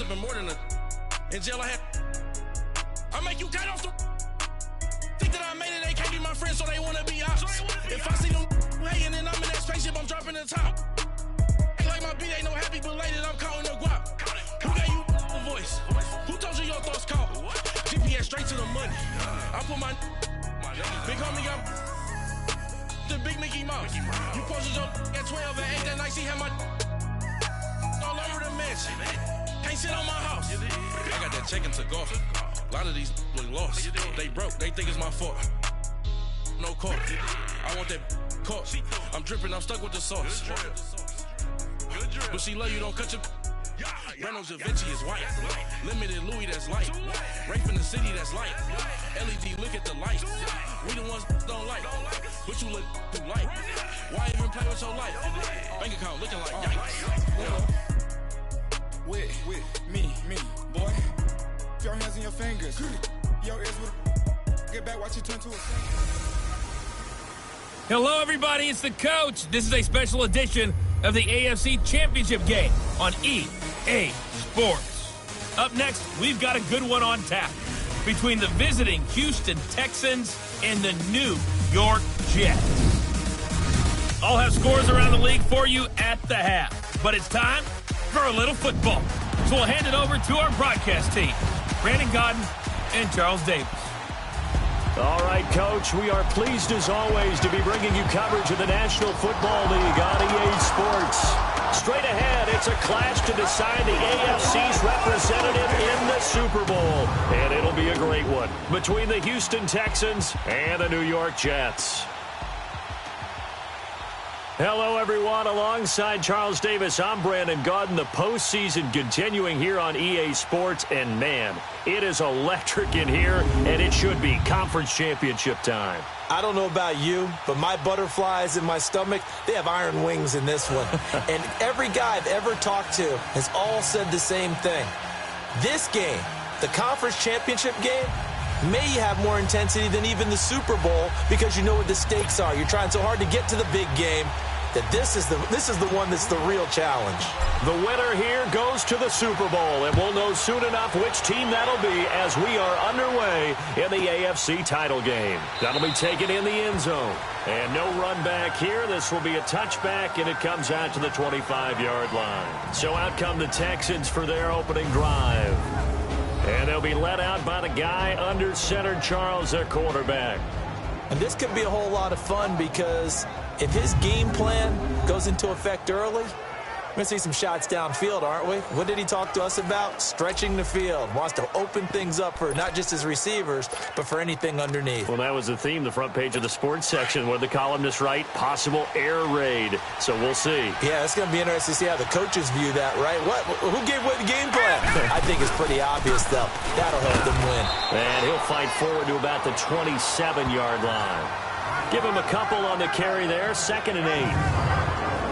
sipping more than a. In jail, I make you cut off the. Think that I made it, they can't be my friends, so they wanna be ops. If I see them hating and I'm in that spaceship, I'm dropping the top. Ain't like my beat, ain't no happy belated, I'm counting the guap. Who gave you a voice? Who told you your thoughts count? GPS straight to the money. I put my big homie got the big Mickey Mouse. You posted your at 12 and 8 that night, she had my all over the mansion. Can't sit on my house. I got that check into golf. A lot of these look lost. They broke, they think it's my fault. No call. I want that caught. I'm dripping, I'm stuck with the sauce. But she love you, don't cut your. Reynolds Da Vinci is white. Limited Louis, that's light. Rape in the city, that's light. LED, look at the light. We the ones don't like. But you look too light. Why even play with your life? Bank account looking like yikes. With me, boy. Your hands in your fingers. Your ears with get back, watch you turn to a singer. Hello, everybody. It's the coach. This is a special edition of the AFC Championship game on EA Sports. Up next, we've got a good one on tap between the visiting Houston Texans and the New York Jets. I'll have scores around the league for you at the half, but it's time for a little football. So we'll hand it over to our broadcast team, Brandon Godden and Charles Davis. All right, Coach, we are pleased as always to be bringing you coverage of the National Football League on EA Sports. Straight ahead, it's a clash to decide the AFC's representative in the Super Bowl. And it'll be a great one between the Houston Texans and the New York Jets. Hello, everyone. Alongside Charles Davis, I'm Brandon Godden. The postseason continuing here on EA Sports. And, man, it is electric in here, and it should be conference championship time. I don't know about you, but my butterflies in my stomach, they have iron wings in this one. And every guy I've ever talked to has all said the same thing. This game, the conference championship game, may have more intensity than even the Super Bowl because you know what the stakes are. You're trying so hard to get to the big game that this is the one that's the real challenge. The winner here goes to the Super Bowl, and we'll know soon enough which team that'll be as we are underway in the AFC title game. That'll be taken in the end zone. And no run back here. This will be a touchback, and it comes out to the 25-yard line. So out come the Texans for their opening drive. And they'll be let out by the guy under center, Charles, their quarterback. And this could be a whole lot of fun because if his game plan goes into effect early, we're going to see some shots downfield, aren't we? What did he talk to us about? Stretching the field. Wants to open things up for not just his receivers, but for anything underneath. Well, that was the theme, the front page of the sports section, where the columnists write possible air raid. So we'll see. Yeah, it's going to be interesting to see how the coaches view that, right? Who gave what game plan? I think it's pretty obvious, though. That'll help them win. And he'll fight forward to about the 27-yard line. Give him a couple on the carry there, 2nd and 8.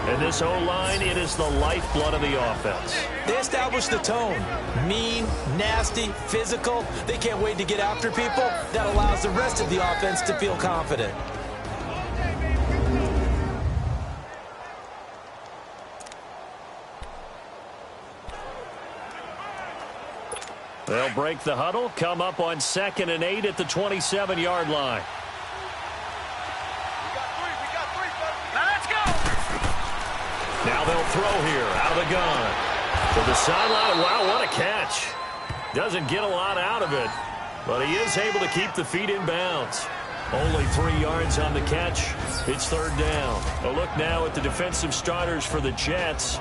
And this O-line, it is the lifeblood of the offense. They establish the tone. Mean, nasty, physical. They can't wait to get after people. That allows the rest of the offense to feel confident. They'll break the huddle, come up on 2nd and 8 at the 27-yard line. Now they'll throw here out of the gun. To the sideline. Wow, what a catch. Doesn't get a lot out of it, but he is able to keep the feet in bounds. Only 3 yards on the catch. It's 3rd down. A look now at the defensive starters for the Jets.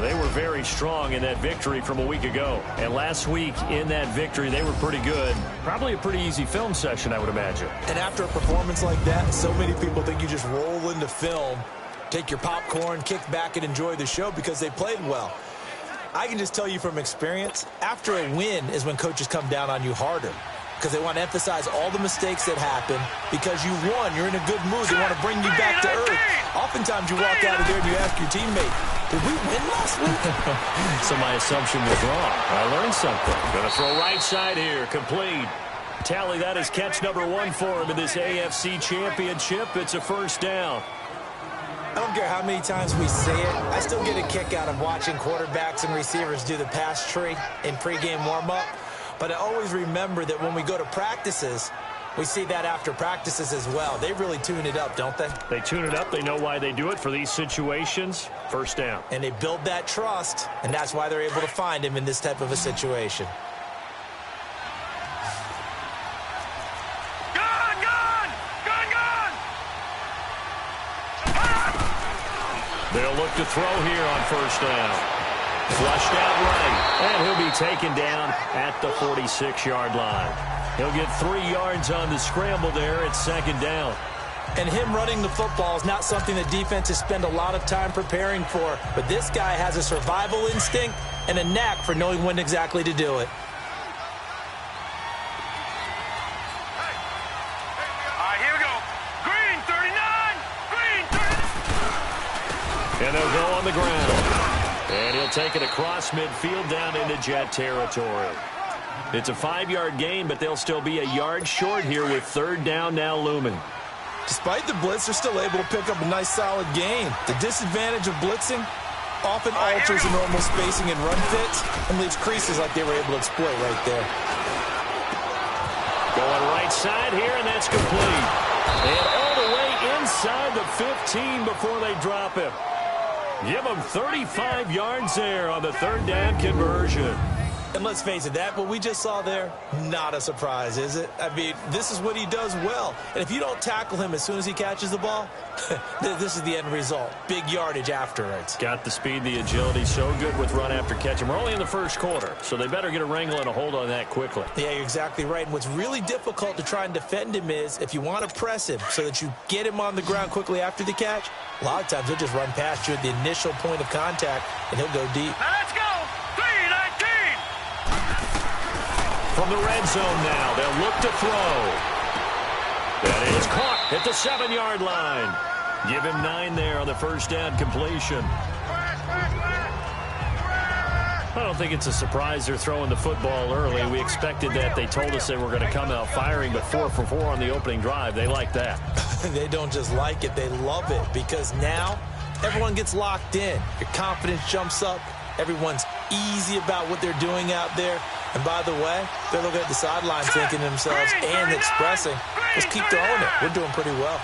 They were very strong in that victory from a week ago. And last week in that victory, they were pretty good. Probably a pretty easy film session, I would imagine. And after a performance like that, so many people think you just roll into film, take your popcorn, kick back, and enjoy the show because they played well. I can just tell you from experience, after a win is when coaches come down on you harder because they want to emphasize all the mistakes that happened. Because you won, you're in a good mood. They want to bring you back to earth. Oftentimes you walk out of there and you ask your teammate, did we win last week? So my assumption was wrong. I learned something. Going to throw right side here, complete. Tally, that is catch number 1 for him in this AFC Championship. It's a 1st down. I don't don't care how many times we say it, I still get a kick out of watching quarterbacks and receivers do the pass tree in pregame warm-up. But I always remember that when we go to practices, we see that after practices as well. They really tune it up, don't they? They tune it up. They know why they do it for these situations. First down. And they build that trust, and that's why they're able to find him in this type of a situation. They'll look to throw here on first down. Flushed out right, and he'll be taken down at the 46-yard line. He'll get 3 yards on the scramble there at second down. And him running the football is not something that defenses spend a lot of time preparing for, but this guy has a survival instinct and a knack for knowing when exactly to do it. And they'll go on the ground. And he'll take it across midfield down into Jet territory. It's a 5-yard gain, but they'll still be a yard short here with third down now looming. Despite the blitz, they're still able to pick up a nice, solid gain. The disadvantage of blitzing often alters the normal spacing and run fits and leaves creases like they were able to exploit right there. Going right side here, and that's complete. And all the way inside the 15 before they drop him. Give him 35 yards there on the third down conversion. And let's face it, that what we just saw there, not a surprise, is it? I mean, this is what he does well. And if you don't tackle him as soon as he catches the ball, this is the end result. Big yardage afterwards. Got the speed, the agility, so good with run after catch. And we're only in the first quarter, so they better get a wrangle and a hold on that quickly. Yeah, you're exactly right. And what's really difficult to try and defend him is if you want to press him so that you get him on the ground quickly after the catch, a lot of times he'll just run past you at the initial point of contact, and he'll go deep. Now let's go. 3-19. From the red zone now, they'll look to throw. And it's caught at the 7-yard line. Give him 9 there on the first down completion. I don't think it's a surprise they're throwing the football early. We expected that. They told us they were going to come out firing, but 4 for 4 on the opening drive. They like that. They don't just like it, they love it, because now everyone gets locked in. Your confidence jumps up. Everyone's easy about what they're doing out there. And by the way, they're looking at the sideline thinking to themselves and expressing, let's keep throwing it. We're doing pretty well.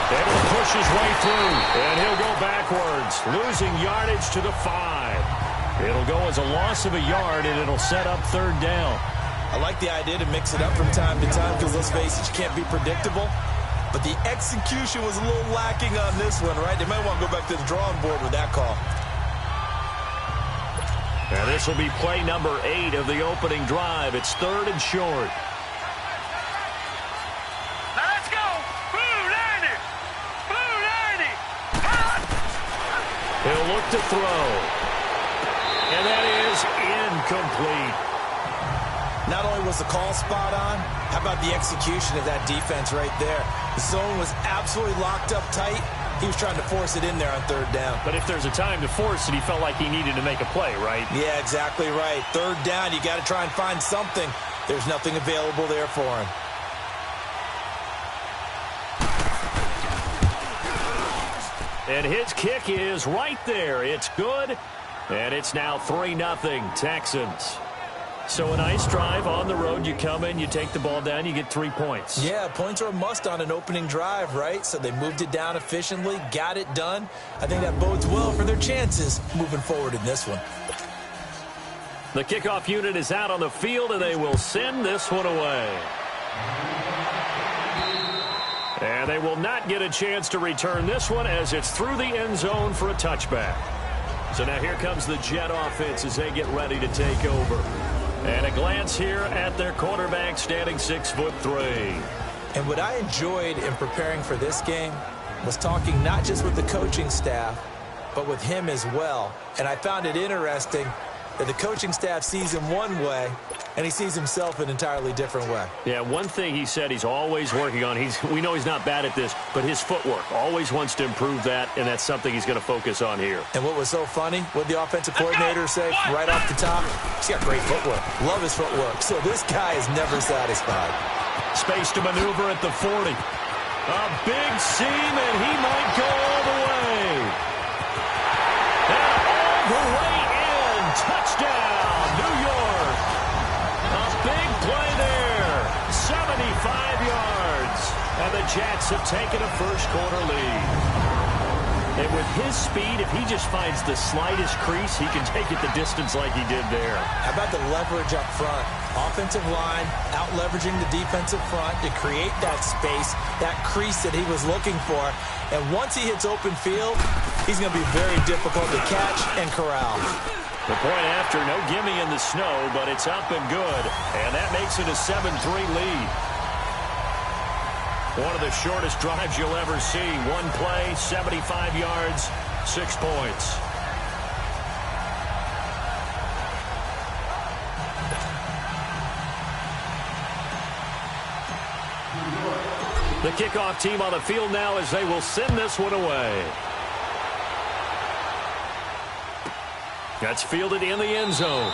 And he'll push his way through, and he'll go backwards, losing yardage to the 5. It'll go as a loss of a yard, and it'll set up third down. I like the idea to mix it up from time to time because, let's face it, you can't be predictable. But the execution was a little lacking on this one, right? They might want to go back to the drawing board with that call. And this will be play number 8 of the opening drive. It's third and short. Now let's go. Blue 90. Blue 90. He'll look to throw. And that is incomplete. Not only was the call spot on, how about the execution of that defense right there? The zone was absolutely locked up tight. He was trying to force it in there on third down. But if there's a time to force it, he felt like he needed to make a play, right? Yeah, exactly right. Third down, you got to try and find something. There's nothing available there for him. And his kick is right there. It's good. And it's now 3-0 Texans. So a nice drive on the road. You come in, you take the ball down, you get 3 points. Yeah, points are a must on an opening drive, right? So they moved it down efficiently, got it done. I think that bodes well for their chances moving forward in this one. The kickoff unit is out on the field, and they will send this one away. And they will not get a chance to return this one as it's through the end zone for a touchback. So now here comes the Jet offense as they get ready to take over. And a glance here at their quarterback standing 6'3". And what I enjoyed in preparing for this game was talking not just with the coaching staff, but with him as well. And I found it interesting that the coaching staff sees him one way, and he sees himself an entirely different way. Yeah, one thing he said he's always working on, we know he's not bad at this, but his footwork, always wants to improve that, and that's something he's going to focus on here. And what was so funny, what the offensive coordinator said right off the top, he's got great footwork. Love his footwork. So this guy is never satisfied. Space to maneuver at the 40. A big seam, and he might go all the way. And all the way in. Touchdown, New York. A big play there. 75 yards. And the Jets have taken a first-quarter lead. And with his speed, if he just finds the slightest crease, he can take it the distance like he did there. How about the leverage up front? Offensive line out-leveraging the defensive front to create that space, that crease that he was looking for. And once he hits open field, he's going to be very difficult to catch and corral. The point after, no gimme in the snow, but it's up and good. And that makes it a 7-3 lead. One of the shortest drives you'll ever see. One play, 75 yards, 6 points. The kickoff team on the field now as they will send this one away. That's fielded in the end zone.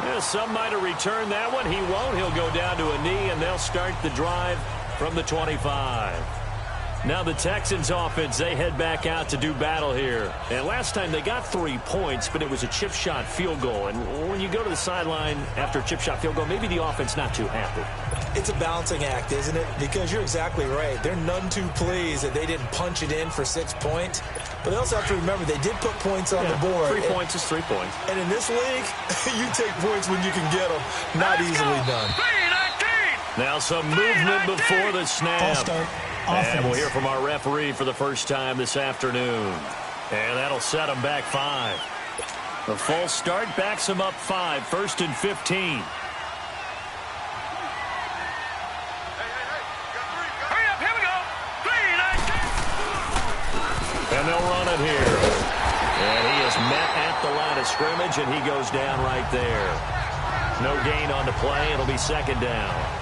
Yeah, some might have returned that one. He won't. He'll go down to a knee, and they'll start the drive from the 25. Now the Texans offense, they head back out to do battle here. And last time they got 3 points, but it was a chip shot field goal. And when you go to the sideline after a chip shot field goal, maybe the offense not too happy. It's a balancing act, isn't it? Because you're exactly right. They're none too pleased that they didn't punch it in for 6 points. But they also have to remember they did put points on the board. 3 points is 3 points. And in this league, you take points when you can get them. Not easily done. Now some movement before the snap. And we'll hear from our referee for the first time this afternoon. And that'll set them back 5. The false start backs them up 5. 1st and 15. And they'll run it here. And he is met at the line of scrimmage, and he goes down right there. No gain on the play. It'll be 2nd down.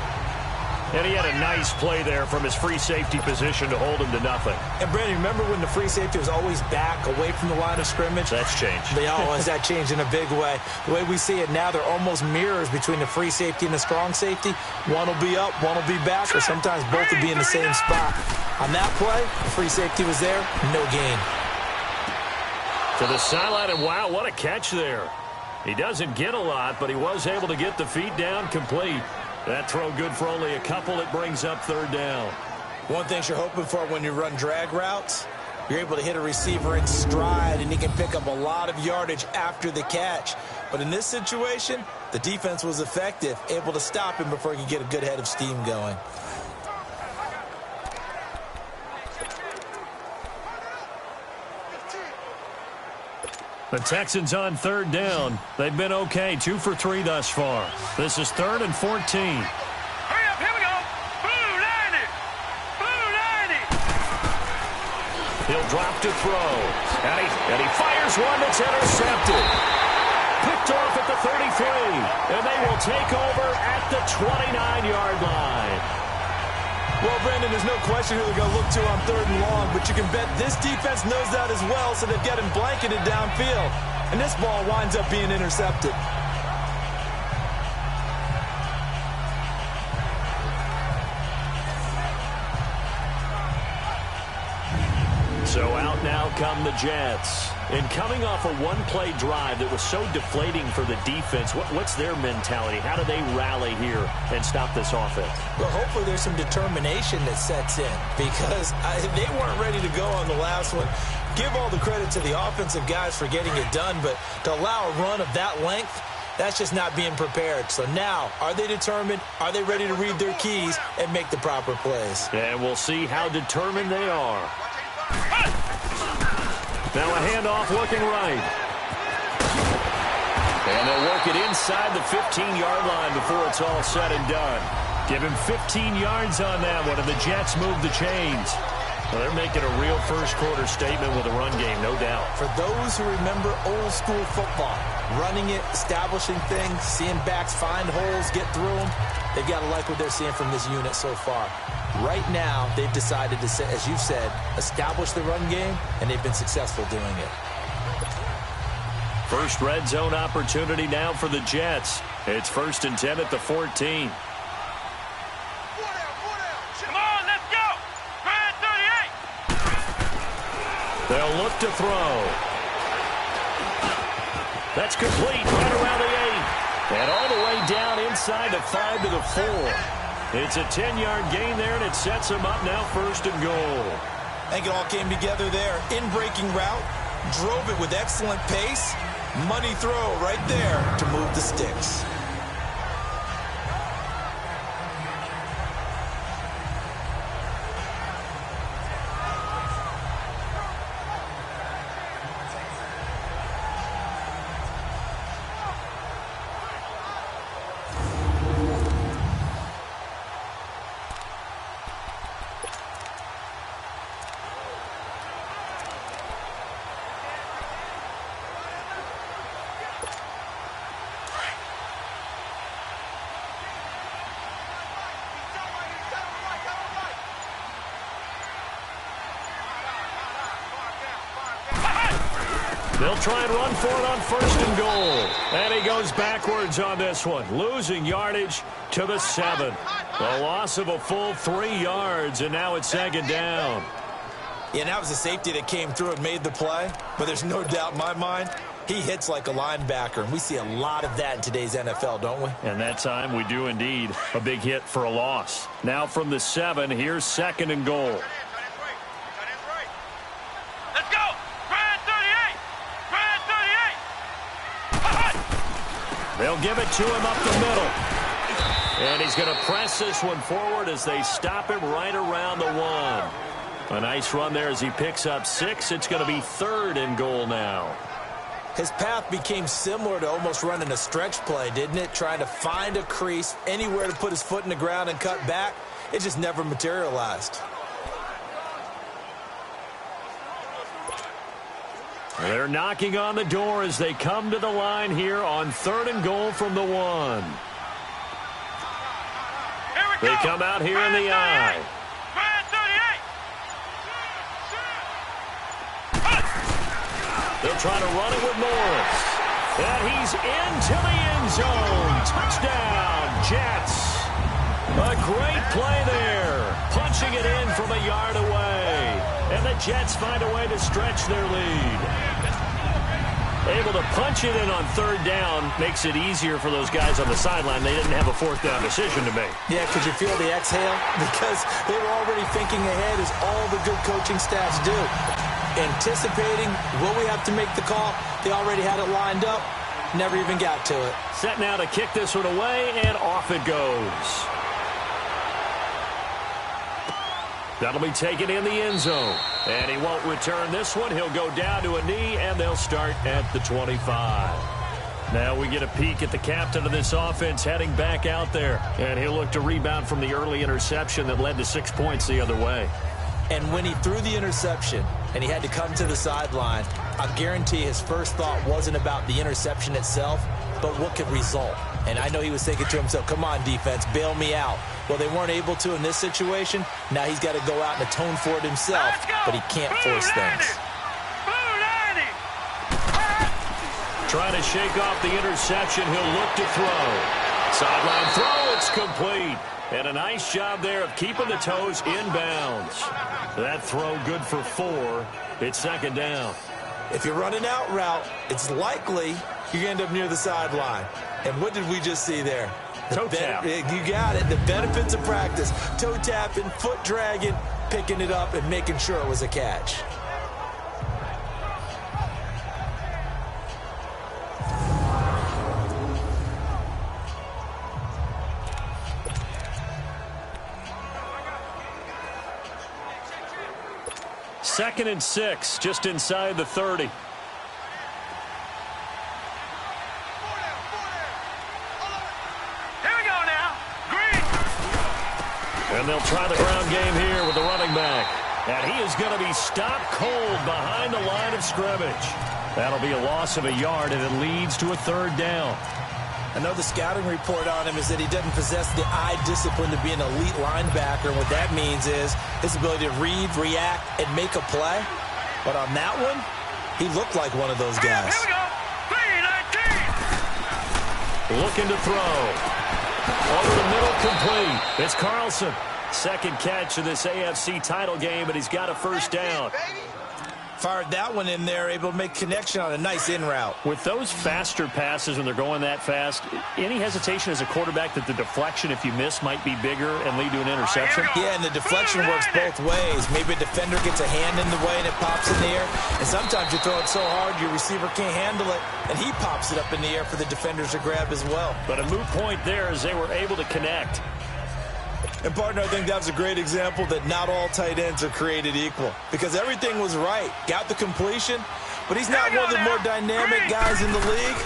And he had a nice play there from his free safety position to hold him to nothing. And, Brandon, remember when the free safety was always back away from the line of scrimmage? That's changed. That changed in a big way. The way we see it now, they're almost mirrors between the free safety and the strong safety. One will be up, one will be back, or sometimes both will be in the same spot. On that play, the free safety was there, no gain. To the sideline, and wow, what a catch there. He doesn't get a lot, but he was able to get the feet down complete. That throw good for only a couple. It brings up 3rd down. One thing you're hoping for when you run drag routes, you're able to hit a receiver in stride, and he can pick up a lot of yardage after the catch. But in this situation, the defense was effective, able to stop him before he could get a good head of steam going. The Texans on 3rd down. They've been okay, 2 for 3 thus far. This is 3rd and 14. Hurry up, here we go. Blue 90. Blue 90. He'll drop to throw. And he fires one that's intercepted. Picked off at the 33. And they will take over at the 29-yard line. Well, Brandon, there's no question who they're going to look to on 3rd and long, but you can bet this defense knows that as well, so they've got him blanketed downfield. And this ball winds up being intercepted. So out now come the Jets. And coming off a one-play drive that was so deflating for the defense, what's their mentality? How do they rally here and stop this offense? Well, hopefully there's some determination that sets in because they weren't ready to go on the last one. Give all the credit to the offensive guys for getting it done, but to allow a run of that length, that's just not being prepared. So now, are they determined? Are they ready to read their keys and make the proper plays? And we'll see how determined they are. Now a handoff looking right. And they'll work it inside the 15-yard line before it's all said and done. Give him 15 yards on that one, and the Jets move the chains. Well, they're making a real first-quarter statement with a run game, no doubt. For those who remember old-school football, running it, establishing things, seeing backs find holes, get through them, they've got to like what they're seeing from this unit so far. Right now, they've decided to, as you've said, establish the run game, and they've been successful doing it. First red zone opportunity now for the Jets. It's 1st and 10 at the 14. Come on, let's go. Ground They'll look to throw. That's complete right around the 8. And all the way down inside the 5 to the 4. It's a 10-yard gain there, and it sets them up now 1st and goal. I think it all came together there. In-breaking route, drove it with excellent pace. Money throw right there to move the sticks. They'll try and run for it on 1st and goal. And he goes backwards on this one, losing yardage to the 7. A loss of a full 3 yards, and now it's 2nd down. Yeah, and that was a safety that came through and made the play. But there's no doubt in my mind, he hits like a linebacker. And we see a lot of that in today's NFL, don't we? And that time we do indeed. A big hit for a loss. Now from the 7, here's 2nd and goal. They'll give it to him up the middle. And he's going to press this one forward as they stop him right around the 1. A nice run there as he picks up 6. It's going to be 3rd and goal now. His path became similar to almost running a stretch play, didn't it? Trying to find a crease, anywhere to put his foot in the ground and cut back. It just never materialized. They're knocking on the door as they come to the line here on 3rd and goal from the 1. They come out here in the I. They'll try to run it with Morris. And he's into the end zone. Touchdown, Jets. A great play there. Punching it in from a yard away. And the Jets find a way to stretch their lead. Able to punch it in on 3rd down makes it easier for those guys on the sideline. They didn't have a 4th down decision to make. Yeah, could you feel the exhale? Because they were already thinking ahead, as all the good coaching staffs do. Anticipating, will we have to make the call? They already had it lined up. Never even got to it. Set now to kick this one away, and off it goes. That'll be taken in the end zone. And he won't return this one. He'll go down to a knee, and they'll start at the 25. Now we get a peek at the captain of this offense heading back out there. And he'll look to rebound from the early interception that led to 6 points the other way. And when he threw the interception and he had to come to the sideline, I guarantee his first thought wasn't about the interception itself, but what could result. And I know he was thinking to himself, come on, defense, bail me out. Well, they weren't able to in this situation. Now he's got to go out and atone for it himself, but he can't force things. Trying to shake off the interception. He'll look to throw. Sideline throw. It's complete. And a nice job there of keeping the toes inbounds. That throw good for 4. It's 2nd down. If you're running out route, it's likely you end up near the sideline. And what did we just see there? Toe tap. You got it. The benefits of practice. Toe tapping, foot dragging, picking it up, and making sure it was a catch. Second and 6, just inside the 30. And they'll try the ground game here with the running back. And he is going to be stopped cold behind the line of scrimmage. That'll be a loss of a yard, and it leads to a 3rd down. I know the scouting report on him is that he doesn't possess the eye discipline to be an elite linebacker. And what that means is his ability to read, react, and make a play. But on that one, he looked like one of those guys. Here we go. 3-19. Looking to throw. Over the middle, complete. It's Carlson. Second catch of this AFC title game, and he's got a 1st down. Fired that one in there, able to make connection on a nice in route. With those faster passes when they're going that fast, any hesitation as a quarterback that the deflection, if you miss, might be bigger and lead to an interception? Yeah, and the deflection works both ways. Maybe a defender gets a hand in the way and it pops in the air. And sometimes you throw it so hard your receiver can't handle it, and he pops it up in the air for the defenders to grab as well. But a moot point there as they were able to connect. And, partner, I think that was a great example that not all tight ends are created equal, because everything was right. Got the completion, but he's not one of the more dynamic guys in the league.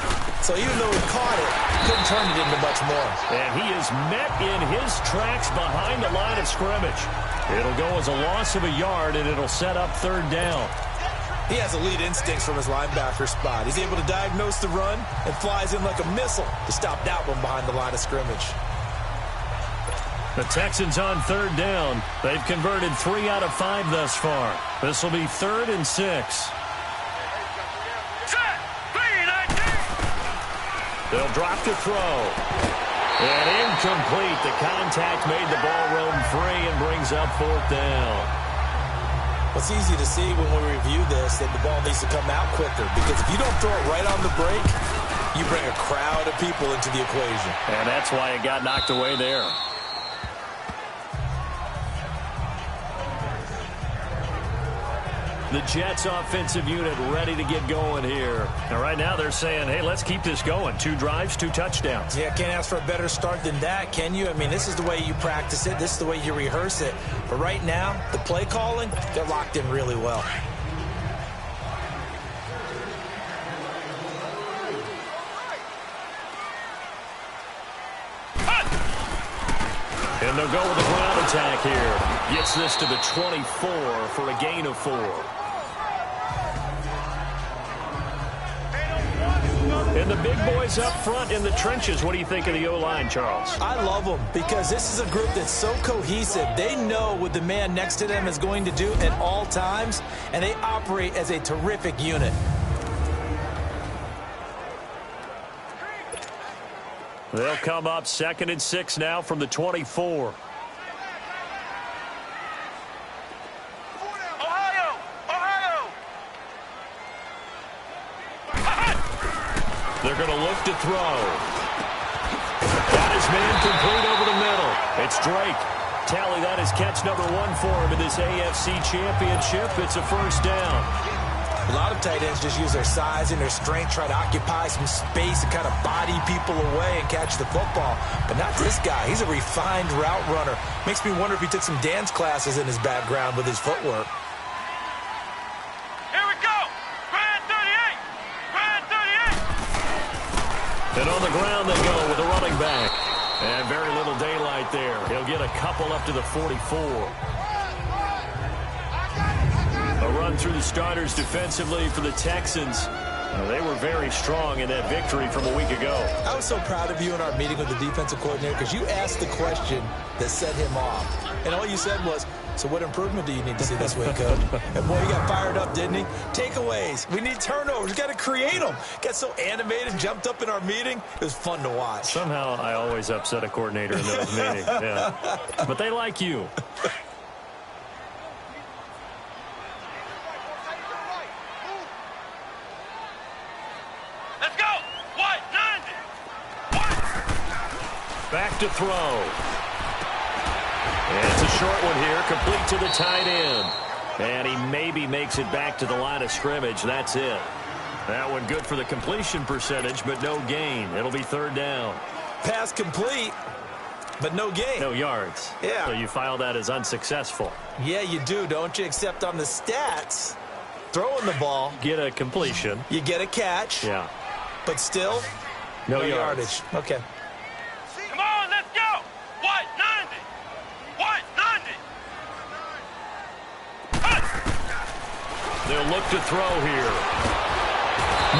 So even though he caught it, couldn't turn it into much more. And he is met in his tracks behind the line of scrimmage. It'll go as a loss of a yard, and it'll set up third down. He has elite instincts from his linebacker spot. He's able to diagnose the run and flies in like a missile to stop that one behind the line of scrimmage. The Texans on third down. They've converted 3 out of 5 thus far. This will be 3rd and 6. They'll drop to throw. And incomplete. The contact made the ball roam free and brings up 4th down. It's easy to see when we review this that the ball needs to come out quicker, because if you don't throw it right on the break, you bring a crowd of people into the equation. And that's why it got knocked away there. The Jets offensive unit ready to get going here. And right now they're saying, hey, let's keep this going. 2 drives, 2 touchdowns. Yeah, can't ask for a better start than that, can you? I mean, this is the way you practice it. This is the way you rehearse it. But right now, the play calling, they're locked in really well. And they'll go with the ground attack here. Gets this to the 24 for a gain of 4. And the big boys up front in the trenches. What do you think of the O-line, Charles? I love them because this is a group that's so cohesive. They know what the man next to them is going to do at all times, and they operate as a terrific unit. They'll come up 2nd and 6 now from the 24. They're going to look to throw. That is man complete over the middle. It's Drake. Tally that is catch number 1 for him in this AFC Championship. It's a first down. A lot of tight ends just use their size and their strength, try to occupy some space and kind of body people away and catch the football. But not this guy. He's a refined route runner. Makes me wonder if he took some dance classes in his background with his footwork. Here we go. Grand 38. Grand 38. And on the ground they go with a running back. And very little daylight there. He'll get a couple up to the 44. A run through the starters defensively for the Texans. They were very strong in that victory from a week ago. I was so proud of you in our meeting with the defensive coordinator because you asked the question that set him off. And all you said was, so what improvement do you need to see this week, Coach? And boy, he got fired up, didn't he? Takeaways. We need turnovers. We got to create them. Got so animated, jumped up in our meeting. It was fun to watch. Somehow I always upset a coordinator in those meetings. Yeah. But they like you. Back to throw. And it's a short one here, complete to the tight end. And he maybe makes it back to the line of scrimmage. That's it. That one good for the completion percentage, but no gain. It'll be 3rd down. Pass complete, but no gain. No yards. Yeah. So you file that as unsuccessful. Yeah, you do, don't you? Except on the stats, throwing the ball. Get a completion. You get a catch. Yeah. But still, no yardage. Okay. Come on, let's go. What? 90. What? 90. They'll look to throw here.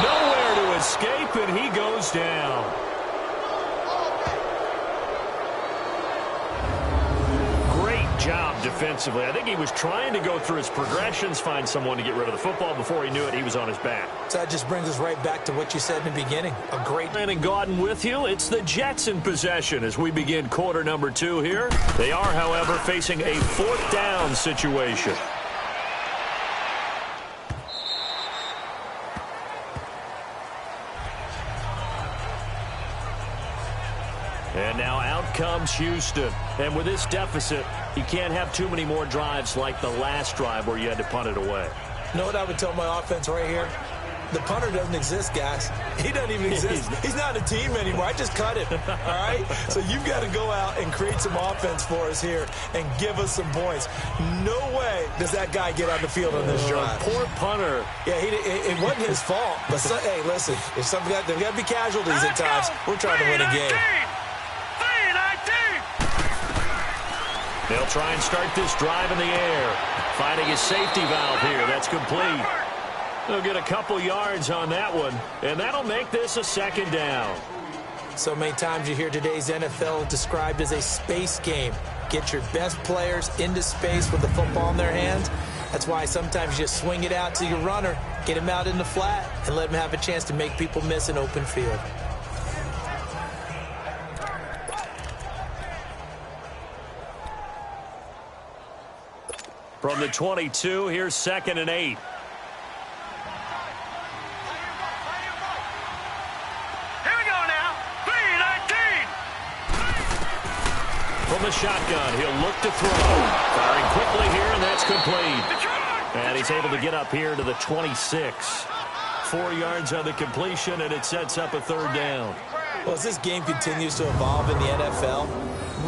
Nowhere to escape, and he goes down. Great job defensively. I think he was trying to go through his progressions, find someone to get rid of the football. Before he knew it, he was on his back. So that just brings us right back to what you said in the beginning. A great... And Gordon with you. It's the Jets in possession as we begin quarter number 2 here. They are, however, facing a 4th down situation. And now out comes Houston. And with this deficit, you can't have too many more drives like the last drive where you had to punt it away. You know what I would tell my offense right here? The punter doesn't exist, guys. He doesn't even exist. He's not a team anymore. I just cut him, all right? So you've got to go out and create some offense for us here and give us some points. No way does that guy get on the field on this drive. Poor punter. Yeah, it wasn't his fault. But, hey, listen, there's got to be casualties at times. We're trying to win a game. They'll try and start this drive in the air. Finding a safety valve here. That's complete. They'll get a couple yards on that one, and that'll make this a second down. So many times you hear today's NFL described as a space game. Get your best players into space with the football in their hands. That's why sometimes you just swing it out to your runner, get him out in the flat, and let him have a chance to make people miss an open field. From the 22, here's 2nd and 8. From the shotgun, he'll look to throw. Firing quickly here, and that's complete. And he's able to get up here to the 26. 4 yards on the completion, and it sets up a 3rd down. Well, as this game continues to evolve in the NFL,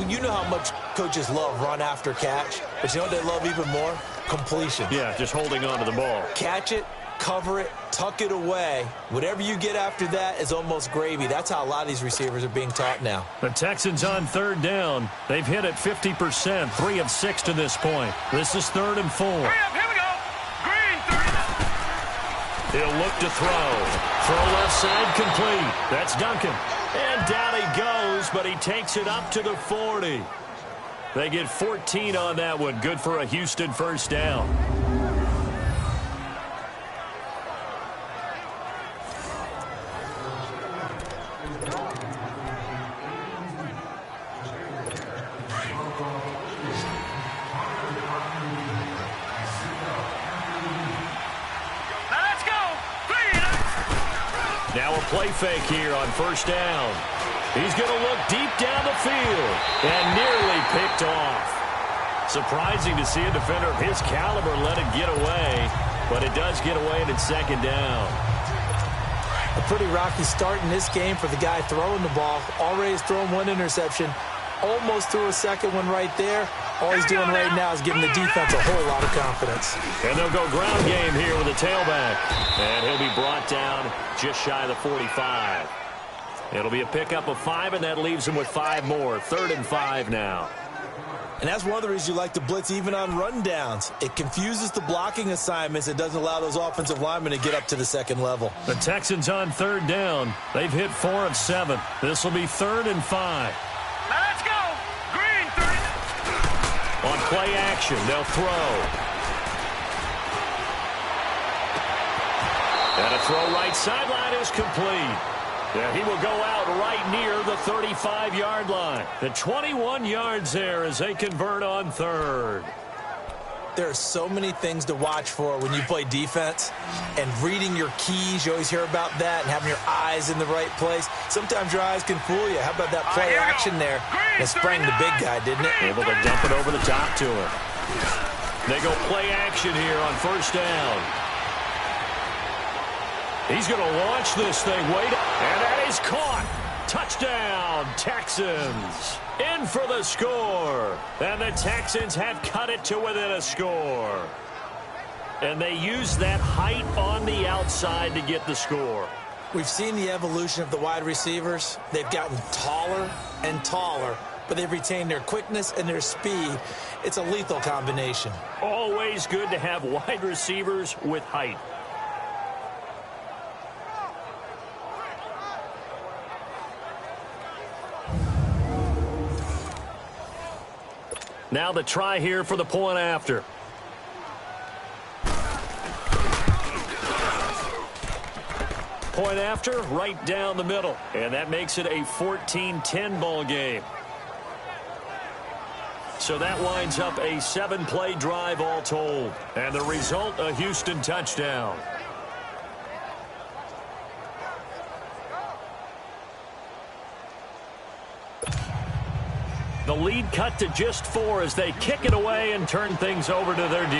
you know how much coaches love run after catch, but you know what they love even more? Completion. Yeah, just holding on to the ball. Catch it, cover it, tuck it away. Whatever you get after that is almost gravy. That's how a lot of these receivers are being taught now. The Texans on 3rd down. They've hit it 50%, 3 of 6 to this point. This is 3rd and 4. Here we go. Green, 3. He'll look to throw. Throw left side complete. That's Duncan. And down he goes, but he takes it up to the 40. They get 14 on that one. Good for a Houston 1st down. Now a play fake here on 1st down. He's going to look deep down the field and nearly picked off. Surprising to see a defender of his caliber let it get away, but it does get away and it's 2nd down. A pretty rocky start in this game for the guy throwing the ball. Already has thrown 1 interception. Almost threw a 2nd one right there. All he's doing right now is giving the defense a whole lot of confidence. And they'll go ground game here with a tailback. And he'll be brought down just shy of the 45. It'll be a pickup of 5, and that leaves him with 5 more. 3rd and 5 now. And that's one of the reasons you like to blitz even on rundowns. It confuses the blocking assignments. It doesn't allow those offensive linemen to get up to the 2nd level. The Texans on 3rd down. They've hit 4 of 7. This will be 3rd and 5. Now let's go. Green, 3. On play action, they'll throw. And a throw right sideline is complete. Yeah, he will go out right near the 35-yard line. The 21 yards there as they convert on 3rd. There are so many things to watch for when you play defense. And reading your keys, you always hear about that, and having your eyes in the right place. Sometimes your eyes can fool you. How about that play action there? It sprang the big guy, didn't it? Able to dump it over the top to him. They go play action here on 1st down. He's going to launch this thing. Wait, and that is caught. Touchdown, Texans. In for the score. And the Texans have cut it to within a score. And they use that height on the outside to get the score. We've seen the evolution of the wide receivers. They've gotten taller and taller, but they've retained their quickness and their speed. It's a lethal combination. Always good to have wide receivers with height. Now the try here for the point after. Point after, right down the middle. And that makes it a 14-10 ball game. So that winds up a 7-play drive all told. And the result, a Houston touchdown. The lead cut to just 4 as they kick it away and turn things over to their D.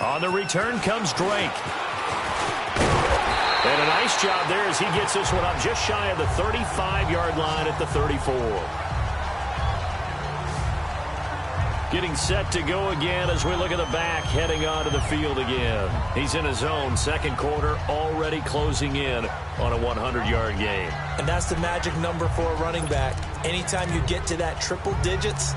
On the return comes Drake. And a nice job there as he gets this one up just shy of the 35-yard line at the 34. Getting set to go again as we look at the back heading onto the field again. He's in his zone, second quarter, already closing in on a 100-yard game. And that's the magic number for a running back. Anytime you get to that triple digits,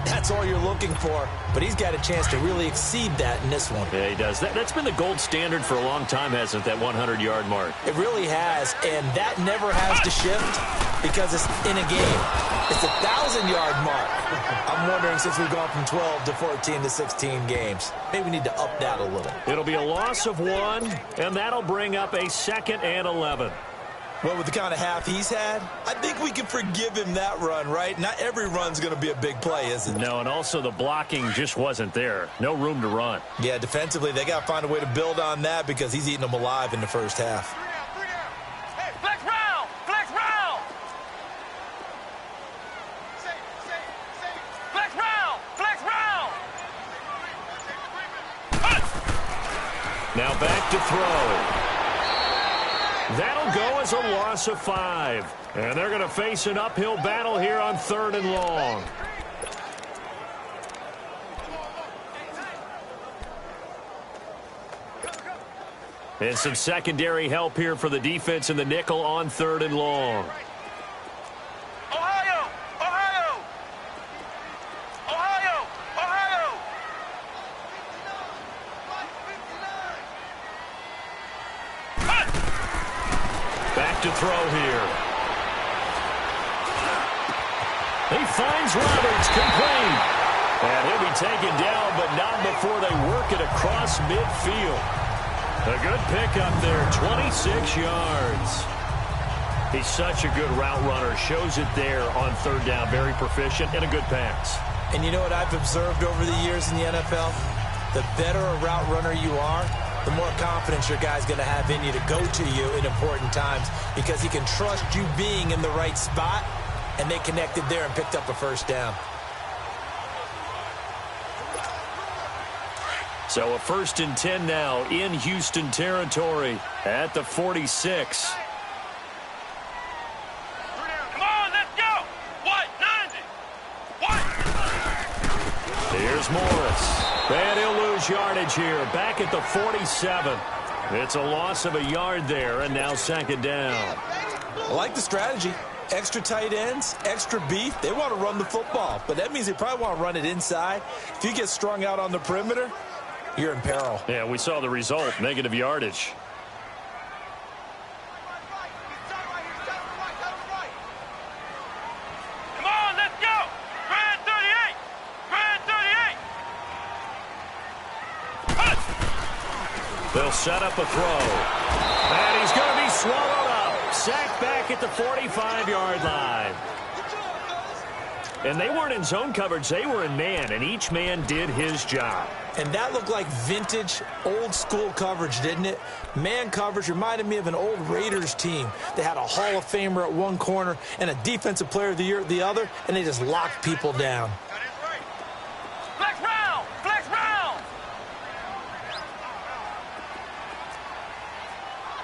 that's all you're looking for. But he's got a chance to really exceed that in this one. Yeah, he does. That's been the gold standard for a long time, hasn't it, that 100-yard mark? It really has, and that never has to shift because it's in a game. It's a 1,000-yard mark. I'm wondering, since we've gone from 12 to 14 to 16 games, maybe we need to up that a little. It'll be a loss of 1, and that'll bring up a 2nd and 11. Well, with the kind of half he's had, I think we can forgive him that run, right? Not every run's going to be a big play, is it? No, and also the blocking just wasn't there. No room to run. Yeah, defensively, they got to find a way to build on that because he's eating them alive in the first half. Flex round! Flex round! Flex round! Flex round! Now back to throw. That'll go as a loss of 5. And they're going to face an uphill battle here on 3rd and long. And some secondary help here for the defense in the nickel on 3rd and long. Ohio! Ohio! Ohio! Ohio! Back to throw here. He finds Roberts, complete. And he'll be taken down, but not before they work it across midfield. A good pickup there, 26 yards. He's such a good route runner. Shows it there on 3rd down. Very proficient and a good pass. And you know what I've observed over the years in the NFL? The better a route runner you are, the more confidence your guy's going to have in you to go to you in important times because he can trust you being in the right spot, and they connected there and picked up a first down. So a 1st and 10 now in Houston territory at the 46. Come on, let's go! What? 90! What? Here's Morris. And he'll lose yardage here. Back at the 47. It's a loss of a yard there, and now 2nd down. I like the strategy. Extra tight ends, extra beef. They want to run the football, but that means they probably want to run it inside. If you get strung out on the perimeter, you're in peril. Yeah, we saw the result, negative yardage. Come on, let's go! Grand 38! Grand 38! They'll set up a throw. And he's going to be swallowed up. Sacked back at the 45-yard line. And they weren't in zone coverage. They were in man, and each man did his job. And that looked like vintage, old-school coverage, didn't it? Man coverage reminded me of an old Raiders team. They had a Hall of Famer at one corner and a Defensive Player of the Year at the other, and they just locked people down. Flex round! Flex round!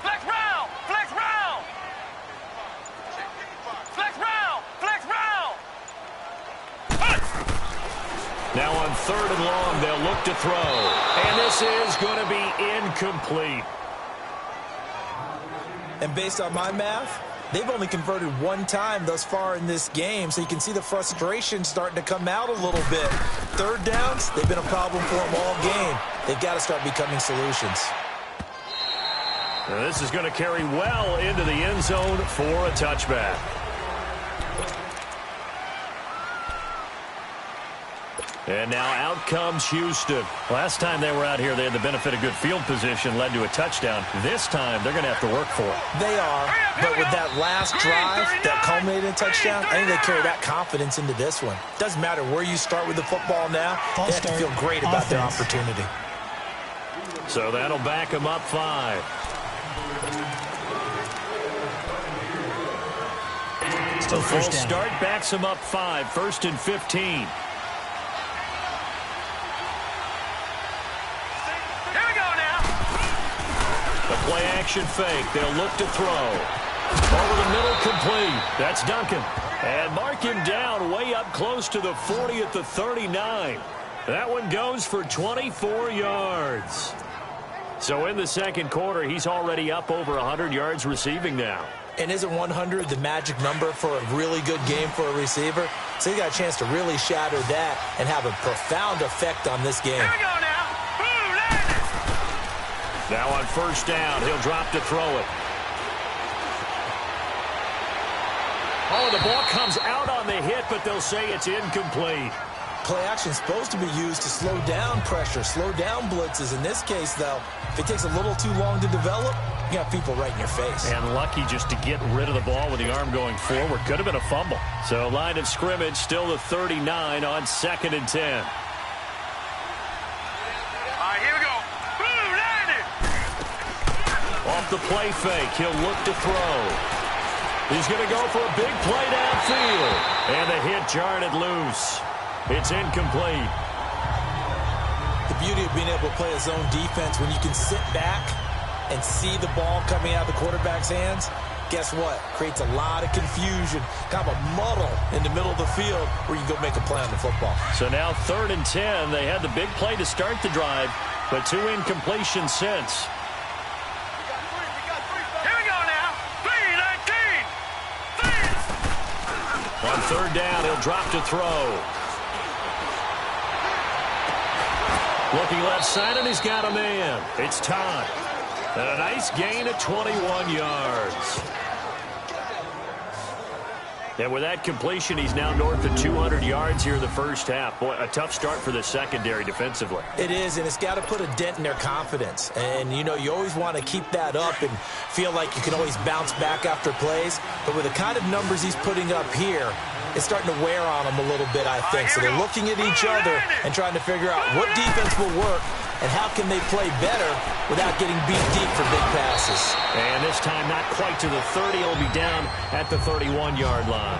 Flex round! Flex round! Flex round! Flex round! Now on 3rd and long, they'll look to throw. And this is going to be incomplete. And based on my math, they've only converted one time thus far in this game, so you can see the frustration starting to come out a little bit. 3rd downs, they've been a problem for them all game. They've got to start becoming solutions. Now this is going to carry well into the end zone for a touchback. And now out comes Houston. Last time they were out here, they had the benefit of good field position, led to a touchdown. This time, they're going to have to work for it. They are, but with that last drive that culminated in a touchdown, I think they carry that confidence into this one. Doesn't matter where you start with the football now, they have to feel great about their opportunity. So that'll back them up 5. to the first down. Start backs him up 5, 1st and 15. Here we go now. The play action fake. They'll look to throw. Over the middle, complete. That's Duncan. And mark him down way up close to the 40 at the 39. That one goes for 24 yards. So in the second quarter, he's already up over 100 yards receiving now. And isn't 100 the magic number for a really good game for a receiver? So he got a chance to really shatter that and have a profound effect on this game. Here we go now. Boom, landed. Now on first down, he'll drop to throw it. Oh, the ball comes out on the hit, but they'll say it's incomplete. Play action is supposed to be used to slow down pressure, slow down blitzes. In this case, though, if it takes a little too long to develop, you got people right in your face. And lucky just to get rid of the ball with the arm going forward. Could have been a fumble. So line of scrimmage still the 39 on 2nd and 10. All right, here we go. Boom, landed. Off the play fake, he'll look to throw. He's going to go for a big play downfield. And the hit jarred it loose. It's incomplete. The beauty of being able to play a zone defense when you can sit back and see the ball coming out of the quarterback's hands, guess what? Creates a lot of confusion, kind of a muddle in the middle of the field where you can go make a play on the football. So now 3rd and 10. They had the big play to start the drive, but 2 incompletions since. Here we go now. 3-19. On 3rd down, he'll drop to throw. Looking left side, and he's got a man. It's Todd. And a nice gain of 21 yards. And with that completion, he's now north of 200 yards here in the first half. Boy, a tough start for the secondary defensively. It is, and it's got to put a dent in their confidence. And, you know, you always want to keep that up and feel like you can always bounce back after plays. But with the kind of numbers he's putting up here, it's starting to wear on them a little bit, I think. So they're looking at each other and trying to figure out what defense will work and how can they play better without getting beat deep for big passes. And this time not quite to the 30. He'll be down at the 31-yard line.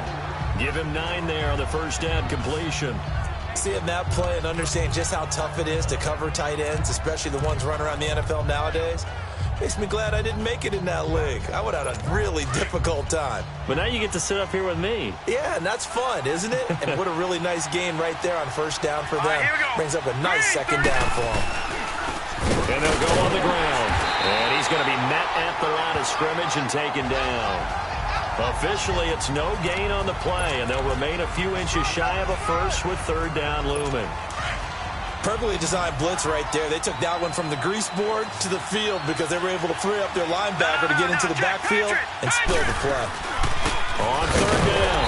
Give him 9 there on the first down completion. Seeing that play and understanding just how tough it is to cover tight ends, especially the ones running around the NFL nowadays, makes me glad I didn't make it in that league. I would have had a really difficult time. But now you get to sit up here with me. Yeah, and that's fun, isn't it? And what a really nice gain right there on first down for them. Brings up a nice second down for them. And they'll go on the ground. And he's going to be met at the line of scrimmage and taken down. Officially, it's no gain on the play, and they'll remain a few inches shy of a first with 3rd down looming. Perfectly designed blitz right there. They took that one from the grease board to the field because they were able to free up their linebacker to get into the backfield and spill the play. On 3rd down,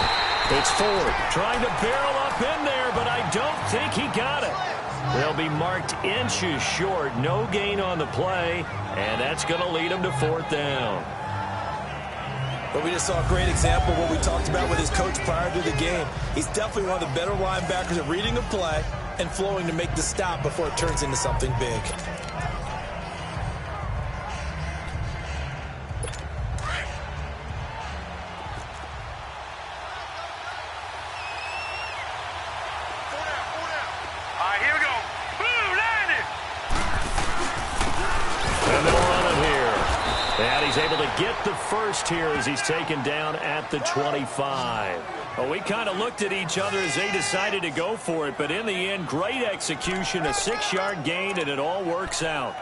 it's Ford trying to barrel up in there, but I don't think he got it. They'll be marked inches short. No gain on the play, and that's going to lead them to 4th down. But we just saw a great example of what we talked about with his coach prior to the game. He's definitely one of the better linebackers at reading a play and flowing to make the stop before it turns into something big. Get the first here as he's taken down at the 25. Well, we kind of looked at each other as they decided to go for it, but in the end, great execution, a 6-yard gain, and it all works out.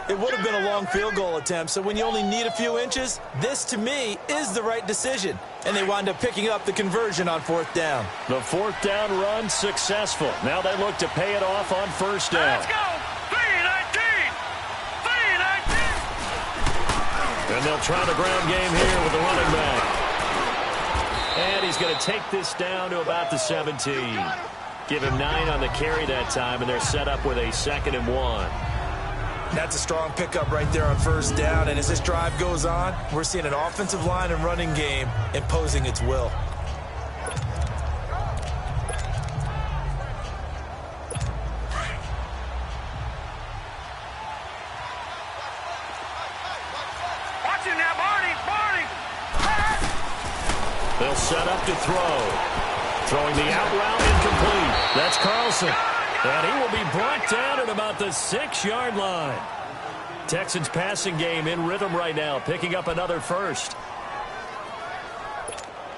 It would have been a long field goal attempt, so when you only need a few inches, this, to me, is the right decision. And they wind up picking up the conversion on 4th down. The 4th down run successful. Now they look to pay it off on 1st down. Let's go! 3-19! And they'll try the ground game here with the running back. And he's going to take this down to about the 17. Give him 9 on the carry that time, and they're set up with a 2nd and 1. That's a strong pickup right there on 1st down. And as this drive goes on, we're seeing an offensive line and running game imposing its will. They'll They'll set up to throw. Throwing the out route, incomplete. That's Carlson. And he will be brought down at about the 6-yard line. Texans passing game in rhythm right now, picking up another first.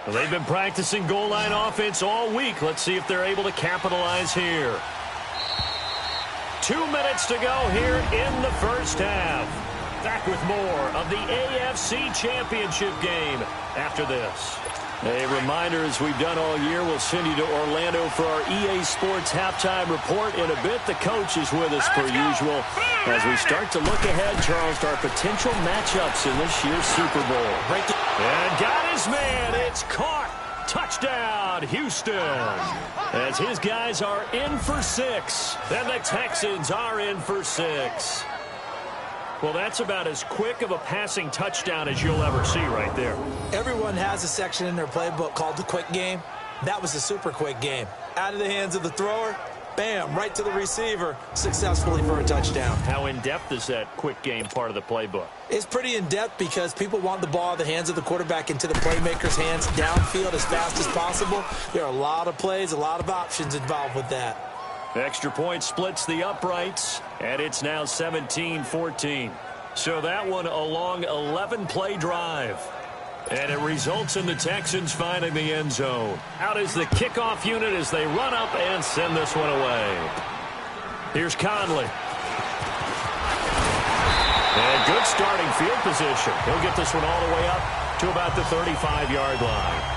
Well, they've been practicing goal line offense all week. Let's see if they're able to capitalize here. 2 minutes to go here in the first half. Back with more of the AFC Championship game after this. A reminder, as we've done all year, we'll send you to Orlando for our EA Sports halftime report in a bit. The coach is with us per usual as we start to look ahead, Charles, to our potential matchups in this year's Super Bowl. And got his man. It's caught. Touchdown, Houston. As his guys are in for 6. And the Texans are in for 6. Well, that's about as quick of a passing touchdown as you'll ever see right there. Everyone has a section in their playbook called the quick game. That was a super quick game. Out of the hands of the thrower, bam, right to the receiver, successfully for a touchdown. How in-depth is that quick game part of the playbook? It's pretty in-depth because people want the ball out of the hands of the quarterback into the playmaker's hands downfield as fast as possible. There are a lot of plays, a lot of options involved with that. Extra point splits the uprights, and it's now 17-14. So that one a long 11-play drive. And it results in the Texans finding the end zone. Out is the kickoff unit as they run up and send this one away. Here's Conley. And good starting field position. He'll get this one all the way up to about the 35-yard line.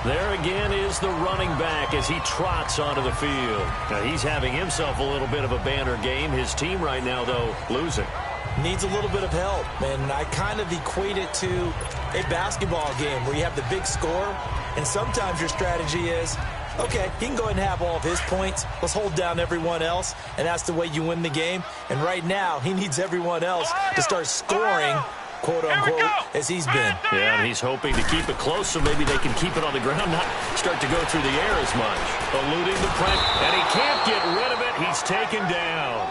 There again is the running back as he trots onto the field. Now he's having himself a little bit of a banner game. His team right now, though, losing. Needs a little bit of help, and I kind of equate it to a basketball game where you have the big score, and sometimes your strategy is, okay, he can go ahead and have all of his points. Let's hold down everyone else, and that's the way you win the game. And right now, he needs everyone else to start scoring, quote-unquote, as he's been. Yeah, and he's hoping to keep it close so maybe they can keep it on the ground, not start to go through the air as much. Eluding the press, and he can't get rid of it. He's taken down.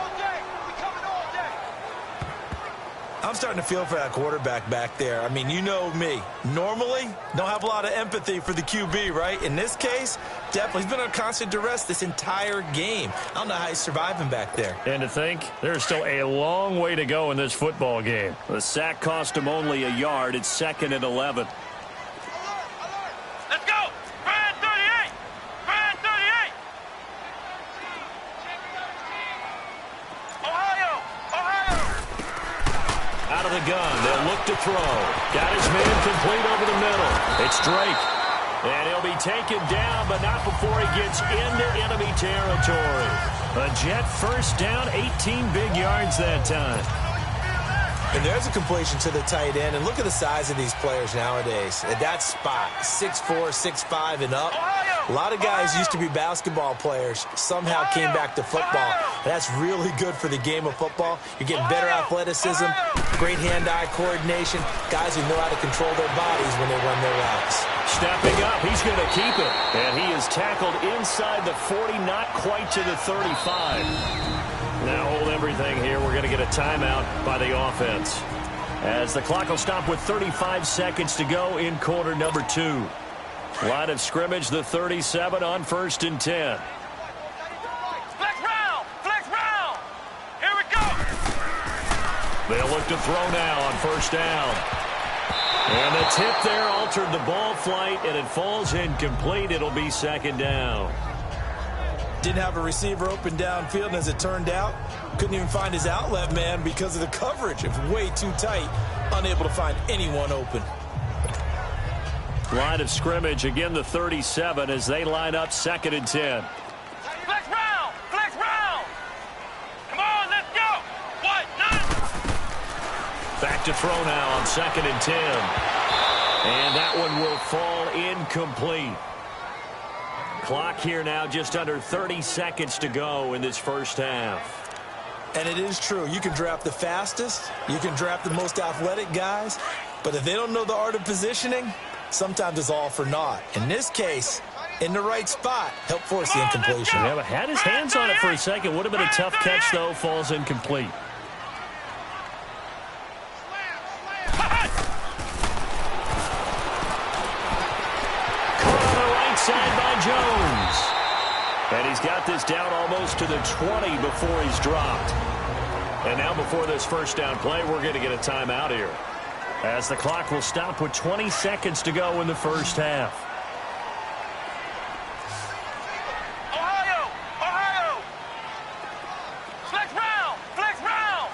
I'm starting to feel for that quarterback back there. I mean, you know me. Normally, don't have a lot of empathy for the QB, right? In this case, definitely. He's been on constant duress this entire game. I don't know how he's surviving back there. And to think, there's still a long way to go in this football game. The sack cost him only a yard. It's 2nd and 11. Let's go! Brand 38! Brand 38! Ohio! Ohio! Out of the gun, they'll look to throw. Got his man complete over the middle. It's Drake. And he'll be taken down, but not before he gets into enemy territory. A Jet first down, 18 big yards that time. And there's a completion to the tight end. And look at the size of these players nowadays. At that spot, 6'4", 6'5", and up. A lot of guys used to be basketball players, somehow came back to football. And that's really good for the game of football. You're getting better athleticism, great hand-eye coordination, guys who know how to control their bodies when they run their routes. Stepping up, he's going to keep it. And he is tackled inside the 40, not quite to the 35. Now hold everything here. We're going to get a timeout by the offense. As the clock will stop with 35 seconds to go in quarter number 2. Line of scrimmage, the 37 on 1st and 10. Flex round! Flex round! Here we go! They'll look to throw now on 1st down. And the tip there altered the ball flight, and it falls incomplete. It'll be 2nd down. Didn't have a receiver open downfield, and as it turned out, couldn't even find his outlet man because of the coverage. It was way too tight, unable to find anyone open. Line of scrimmage, again the 37 as they line up 2nd and 10. Flex round! Flex round! Come on, let's go! What? None! Back to throw now on 2nd and 10. And that one will fall incomplete. Clock here now just under 30 seconds to go in this first half. And it is true. You can draft the fastest. You can draft the most athletic guys. But if they don't know the art of positioning, sometimes it's all for naught. In this case, in the right spot, help force the incompletion. Yeah, but had his hands on it for a second. Would have been a tough catch, though. Falls incomplete. And he's got this down almost to the 20 before he's dropped. And now before this first down play, we're going to get a timeout here, as the clock will stop with 20 seconds to go in the first half. Ohio! Ohio! Flex round! Flex round!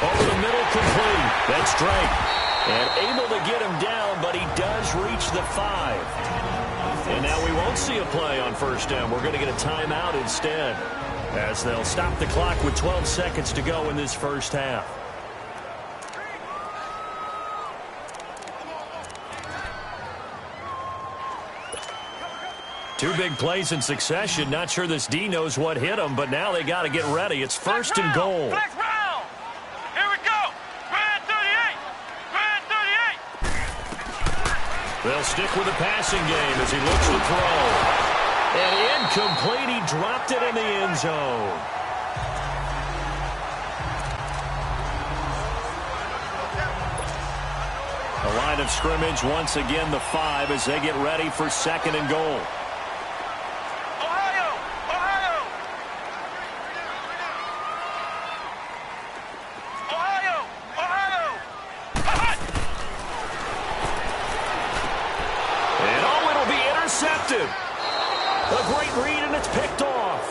Over the middle, complete. That's Drake. And able to get him down, but he does reach the 5. And now we won't see a play on first down. We're going to get a timeout instead, as they'll stop the clock with 12 seconds to go in this first half. Two big plays in succession. Not sure this D knows what hit him, but now they got to get ready. It's first and goal. Flex round! Here we go! Grand 38! Grand 38! They'll stick with the passing game as he looks to throw. And incomplete. He dropped it in the end zone. The line of scrimmage, once again, the 5 as they get ready for second and goal. Ohio! Ohio! Ohio! Ohio! And oh, it'll be intercepted. A great read, and it's picked off.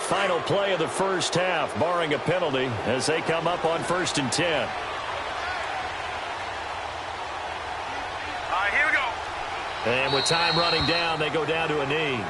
Final play of the first half, barring a penalty, as they come up on 1st and 10. All right, here we go. And with time running down, they go down to a knee.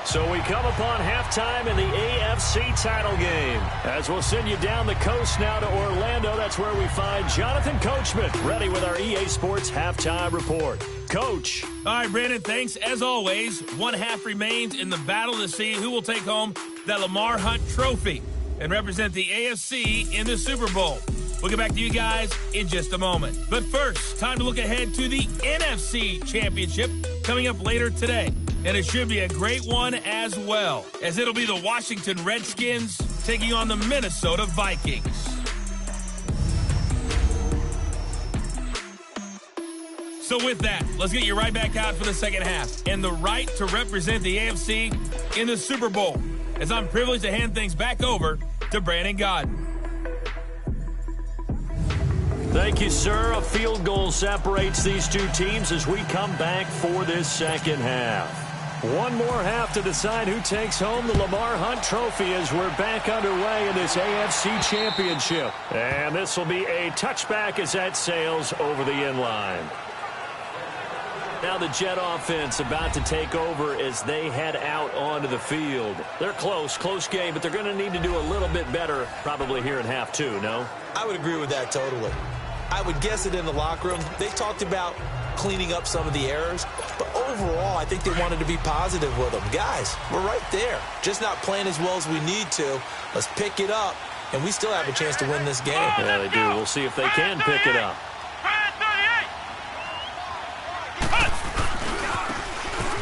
So we come upon halftime in the AFC title game, as we'll send you down the coast now to Orlando. That's where we find Jonathan Coachman, ready with our EA Sports halftime report. Coach. All right, Brandon, thanks. As always, one half remains in the battle to see who will take home that Lamar Hunt trophy and represent the AFC in the Super Bowl. We'll get back to you guys in just a moment. But first, time to look ahead to the NFC Championship coming up later today. And it should be a great one as well, as it'll be the Washington Redskins taking on the Minnesota Vikings. So with that, let's get you right back out for the second half and the right to represent the AFC in the Super Bowl, as I'm privileged to hand things back over to Brandon Godden. Thank you, sir. A field goal separates these two teams as we come back for this second half. One more half to decide who takes home the Lamar Hunt trophy as we're back underway in this AFC Championship. And this will be a touchback as that sails over the end line. Now the Jet offense about to take over as they head out onto the field. They're close game, but they're going to need to do a little bit better probably here in half 2, no? I would agree with that totally. I would guess it in the locker room. They talked about cleaning up some of the errors, but overall, I think they wanted to be positive with them. Guys, we're right there. Just not playing as well as we need to. Let's pick it up, and we still have a chance to win this game. Yeah, they do. We'll see if they can pick it up.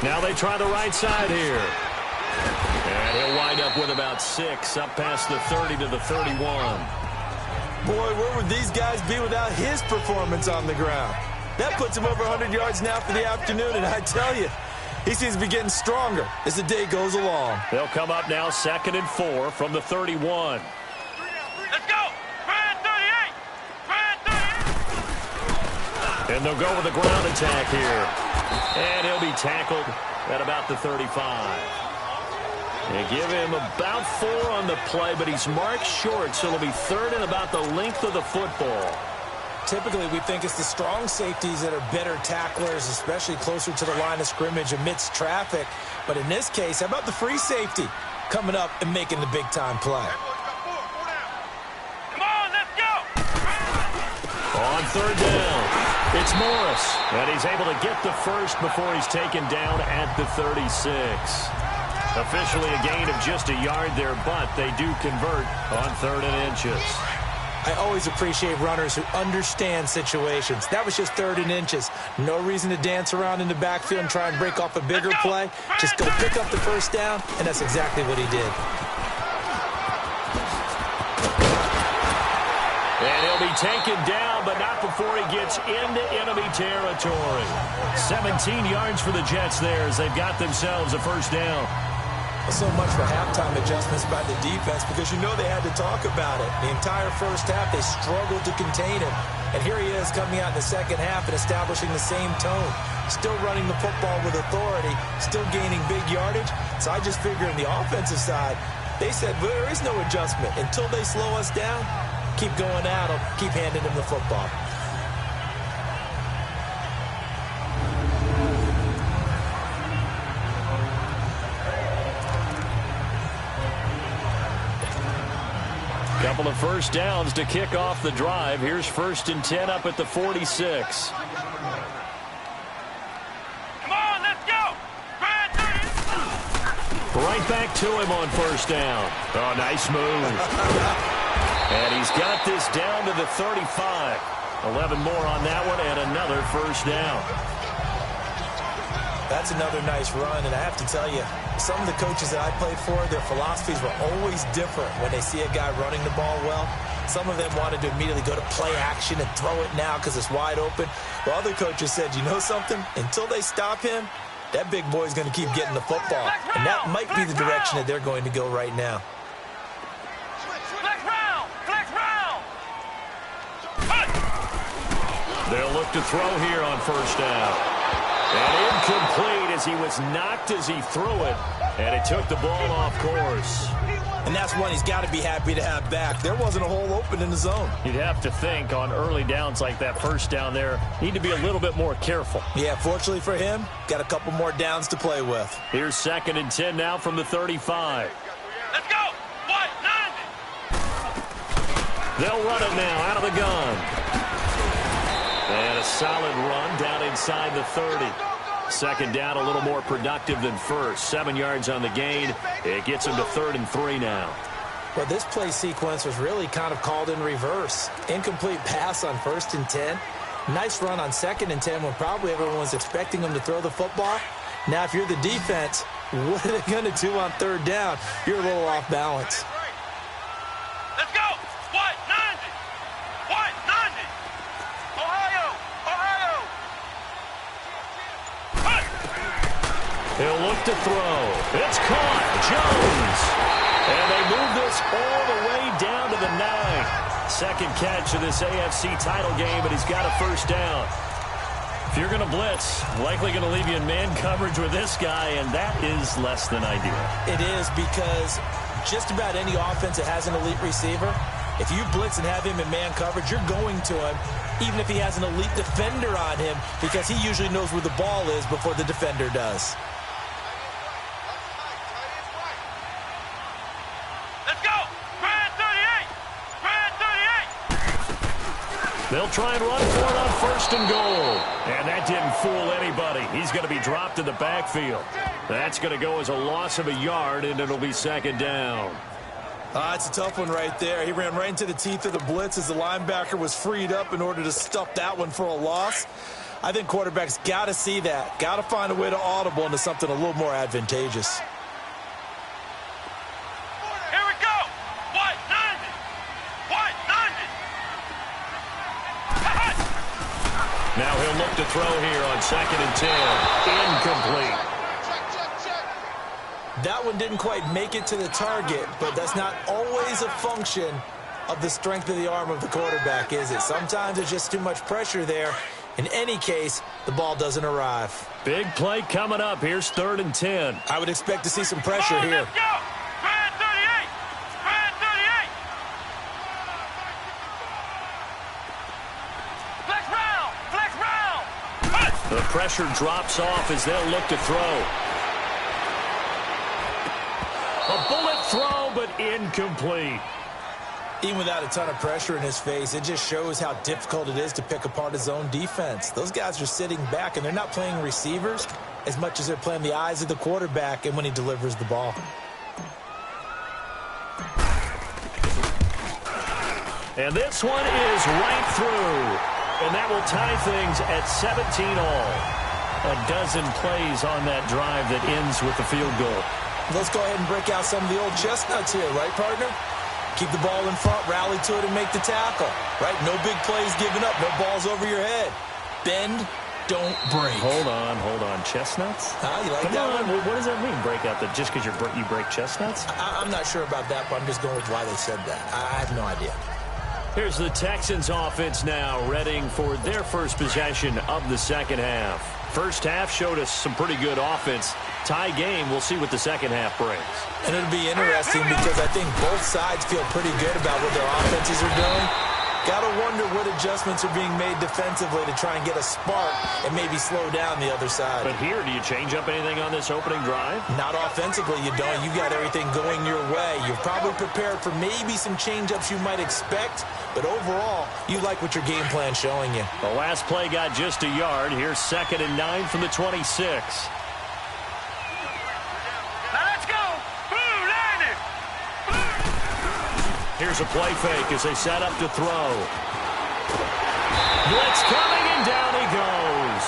Now they try the right side here. And he'll wind up with about 6 up past the 30 to the 31. Boy, where would these guys be without his performance on the ground? That puts him over 100 yards now for the afternoon, and I tell you, he seems to be getting stronger as the day goes along. They'll come up now 2nd and 4 from the 31. Let's go! Grand 38! Grand 38! And they'll go with a ground attack here. And he'll be tackled at about the 35. They give him about 4 on the play, but he's marked short, so it'll be 3rd and about the length of the football. Typically, we think it's the strong safeties that are better tacklers, especially closer to the line of scrimmage amidst traffic. But in this case, how about the free safety coming up and making the big-time play? Come on, let's go! On 3rd down, it's Morris, and he's able to get the first before he's taken down at the 36. Officially a gain of just a yard there, but they do convert on 3rd and inches. I always appreciate runners who understand situations. That was just 3rd and inches. No reason to dance around in the backfield and try and break off a bigger play. Just go pick up the first down, and that's exactly what he did. And he'll be taken down, but not before he gets into enemy territory. 17 yards for the Jets there as they've got themselves a first down. So much for halftime adjustments by the defense because you know they had to talk about it. The entire first half, they struggled to contain him. And here he is coming out in the second half and establishing the same tone. Still running the football with authority, still gaining big yardage. So I just figure on the offensive side, they said, well, there is no adjustment. Until they slow us down, keep going at them, keep handing them the football. Couple of first downs to kick off the drive. Here's 1st and 10 up at the 46. Come on, let's go. Right back to him on first down. Oh, nice move. And he's got this down to the 35. 11 more on that one and another first down. That's another nice run, and I have to tell you, some of the coaches that I played for, their philosophies were always different when they see a guy running the ball well. Some of them wanted to immediately go to play action and throw it now because it's wide open. While other coaches said, you know something? Until they stop him, that big boy's going to keep getting the football. And that might be the direction that they're going to go right now. They'll look to throw here on first down. And incomplete as he was knocked as he threw it. And it took the ball off course. And that's one he's got to be happy to have back. There wasn't a hole open in the zone. You'd have to think on early downs like that first down there, need to be a little bit more careful. Yeah, fortunately for him, got a couple more downs to play with. Here's 2nd and 10 now from the 35. Let's go. What? 90. They'll run it now out of the gun. And a solid run down inside the 30. 2nd down, a little more productive than first. 7 yards on the gain. It gets him to 3rd and 3 now. Well, this play sequence was really kind of called in reverse. Incomplete pass on 1st and 10. Nice run on 2nd and 10 when probably everyone was expecting him to throw the football. Now, if you're the defense, what are they going to do on 3rd down? You're a little off balance. Let's go. What? 90. What? 90. Ohio. He'll look to throw. It's caught. Jones. And they move this all the way down to the 9. 2nd catch of this AFC title game, but he's got a first down. If you're going to blitz, likely going to leave you in man coverage with this guy, and that is less than ideal. It is because just about any offense that has an elite receiver, if you blitz and have him in man coverage, you're going to him, even if he has an elite defender on him, because he usually knows where the ball is before the defender does. They'll try and run for it on 1st and goal. And that didn't fool anybody. He's going to be dropped in the backfield. That's going to go as a loss of a yard, and it'll be 2nd down. It's a tough one right there. He ran right into the teeth of the blitz as the linebacker was freed up in order to stuff that one for a loss. I think quarterbacks got to see that. Got to find a way to audible into something a little more advantageous. Now he'll look to throw here on 2nd and 10. Incomplete. That one didn't quite make it to the target, but that's not always a function of the strength of the arm of the quarterback, is it? Sometimes it's just too much pressure there. In any case, the ball doesn't arrive. Big play coming up. Here's 3rd and 10. I would expect to see some pressure here. Let's go. Brand 38. Brand 38. Flex round. Flex round. The pressure drops off as they'll look to throw. A bullet throw, but incomplete. Even without a ton of pressure in his face, it just shows how difficult it is to pick apart his own defense. Those guys are sitting back, and they're not playing receivers as much as they're playing the eyes of the quarterback and when he delivers the ball. And this one is right through. And that will tie things at 17 all. A dozen plays on that drive that ends with the field goal. Let's go ahead and break out some of the old chestnuts here, right, partner? Keep the ball in front, rally to it, and make the tackle, right? No big plays given up, no balls over your head. Bend, don't break. Hold on. Chestnuts? You like Come that on. one? What does that mean, break out? That just because you break chestnuts? I'm not sure about that, but I'm just going with why they said that. I have no idea. Here's the Texans offense now, readying for their first possession of the second half. First half showed us some pretty good offense. Tie game, we'll see what the second half brings. And it'll be interesting because I think both sides feel pretty good about what their offenses are doing. Got to wonder what adjustments are being made defensively to try and get a spark and maybe slow down the other side. But here, do you change up anything on this opening drive? Not offensively, you don't. You got everything going your way. You're probably prepared for maybe some change-ups you might expect, but overall, you like what your game plan's showing you. The last play got just a yard. Here's 2nd and 9 from the 26. Here's a play fake as they set up to throw. Blitz coming, and down he goes.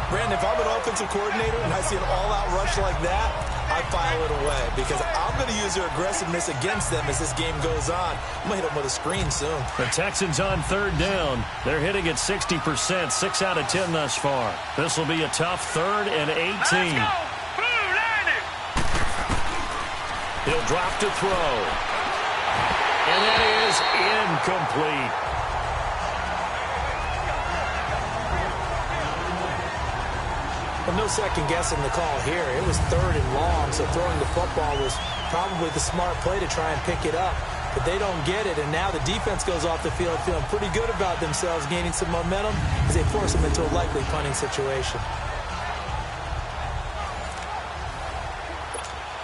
Brandon, if I'm an offensive coordinator and I see an all-out rush like that, I file it away because I'm going to use their aggressiveness against them as this game goes on. I'm going to hit them with a screen soon. The Texans on 3rd down. They're hitting at 60%, 6 out of 10 thus far. This will be a tough 3rd and 18. He'll drop to throw. And that is incomplete. Well, no second guessing the call here. It was 3rd and long, so throwing the football was probably the smart play to try and pick it up. But they don't get it, and now the defense goes off the field feeling pretty good about themselves, gaining some momentum as they force them into a likely punting situation.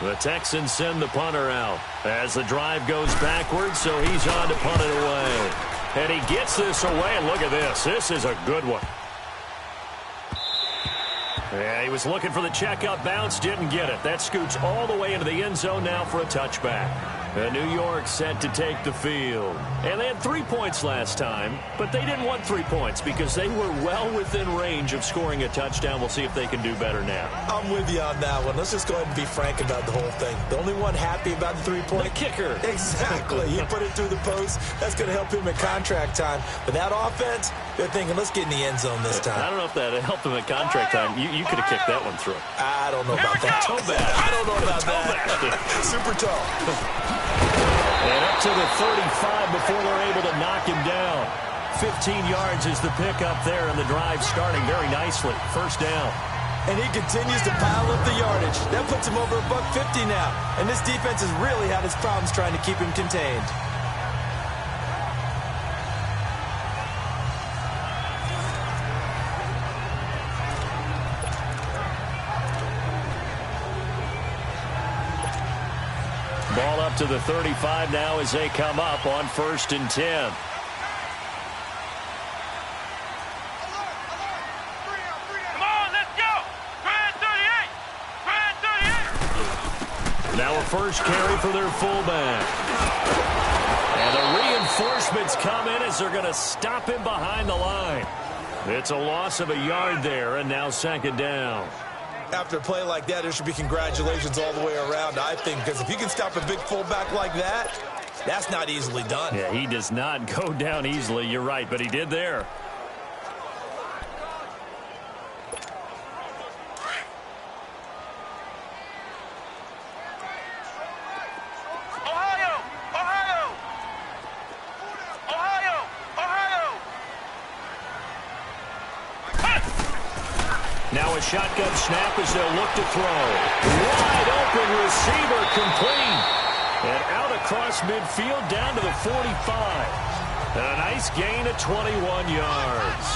The Texans send the punter out as the drive goes backwards, so he's on to punt it away. And he gets this away, and look at this. This is a good one. Yeah, he was looking for the checkup bounce, didn't get it. That scoots all the way into the end zone now for a touchback. And New York set to take the field. And they had 3 points last time, but they didn't want 3 points because they were well within range of scoring a touchdown. We'll see if they can do better now. I'm with you on that one. Let's just go ahead and be frank about the whole thing. The only one happy about the 3-point? The kicker. Exactly. He put it through the post. That's going to help him at contract time. But that offense, they're thinking, let's get in the end zone this time. I don't know if that helped him at contract time. You could have kicked that one through. I don't know about that. Toe bad. I don't know about Toe that. Super toe. And up to the 35 before they're able to knock him down. 15 yards is the pickup there, and the drive starting very nicely. First down. And he continues to pile up the yardage. That puts him over $150 now. And this defense has really had its problems trying to keep him contained. Ball up to the 35 now as they come up on 1st and 10. Now a first carry for their fullback. And the reinforcements come in as they're going to stop him behind the line. It's a loss of a yard there, and now 2nd down. After a play like that, there should be congratulations all the way around, I think, because if you can stop a big fullback like that, that's not easily done. Yeah, he does not go down easily. You're right, but he did there. Now a shotgun snap as they'll look to throw. Wide open receiver complete. And out across midfield down to the 45. And a nice gain of 21 yards.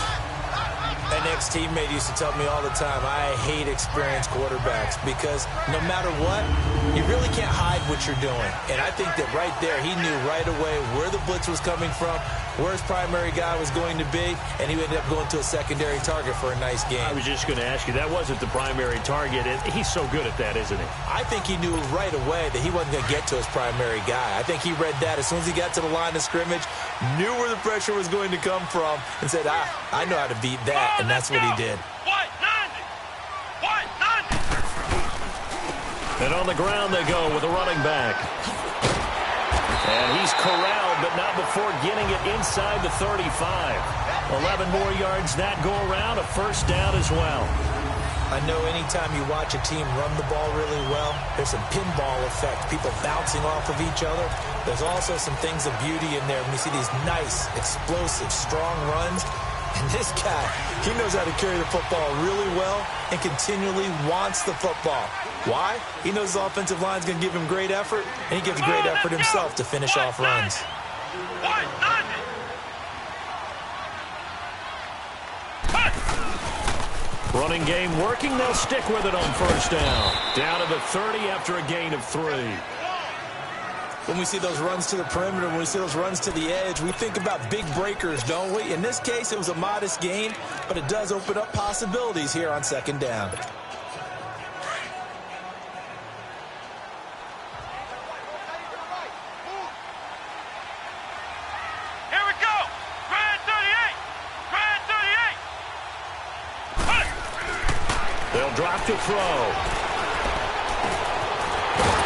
An ex-teammate used to tell me all the time, I hate experienced quarterbacks because no matter what, you really can't hide what you're doing. And I think that right there, he knew right away where the blitz was coming from, where his primary guy was going to be, and he ended up going to a secondary target for a nice game. I was just going to ask you, that wasn't the primary target. He's so good at that, isn't he? I think he knew right away that he wasn't going to get to his primary guy. I think he read that as soon as he got to the line of scrimmage, knew where the pressure was going to come from, and said, I know how to beat that, and that's what he did. And on the ground they go with a running back. And he's corralled, but not before getting it inside the 35. 11 more yards that go around, a first down as well. I know anytime you watch a team run the ball really well, there's some pinball effect, people bouncing off of each other. There's also some things of beauty in there when you see these nice, explosive, strong runs. And this guy, he knows how to carry the football really well and continually wants the football. Why? He knows his offensive line's going to give him great effort, and he gives great effort himself to finish off runs. Running game working. They'll stick with it on first down. Down to the 30 after a gain of 3. When we see those runs to the perimeter, when we see those runs to the edge, we think about big breakers, don't we? In this case, it was a modest gain, but it does open up possibilities here on second down. Drop to throw.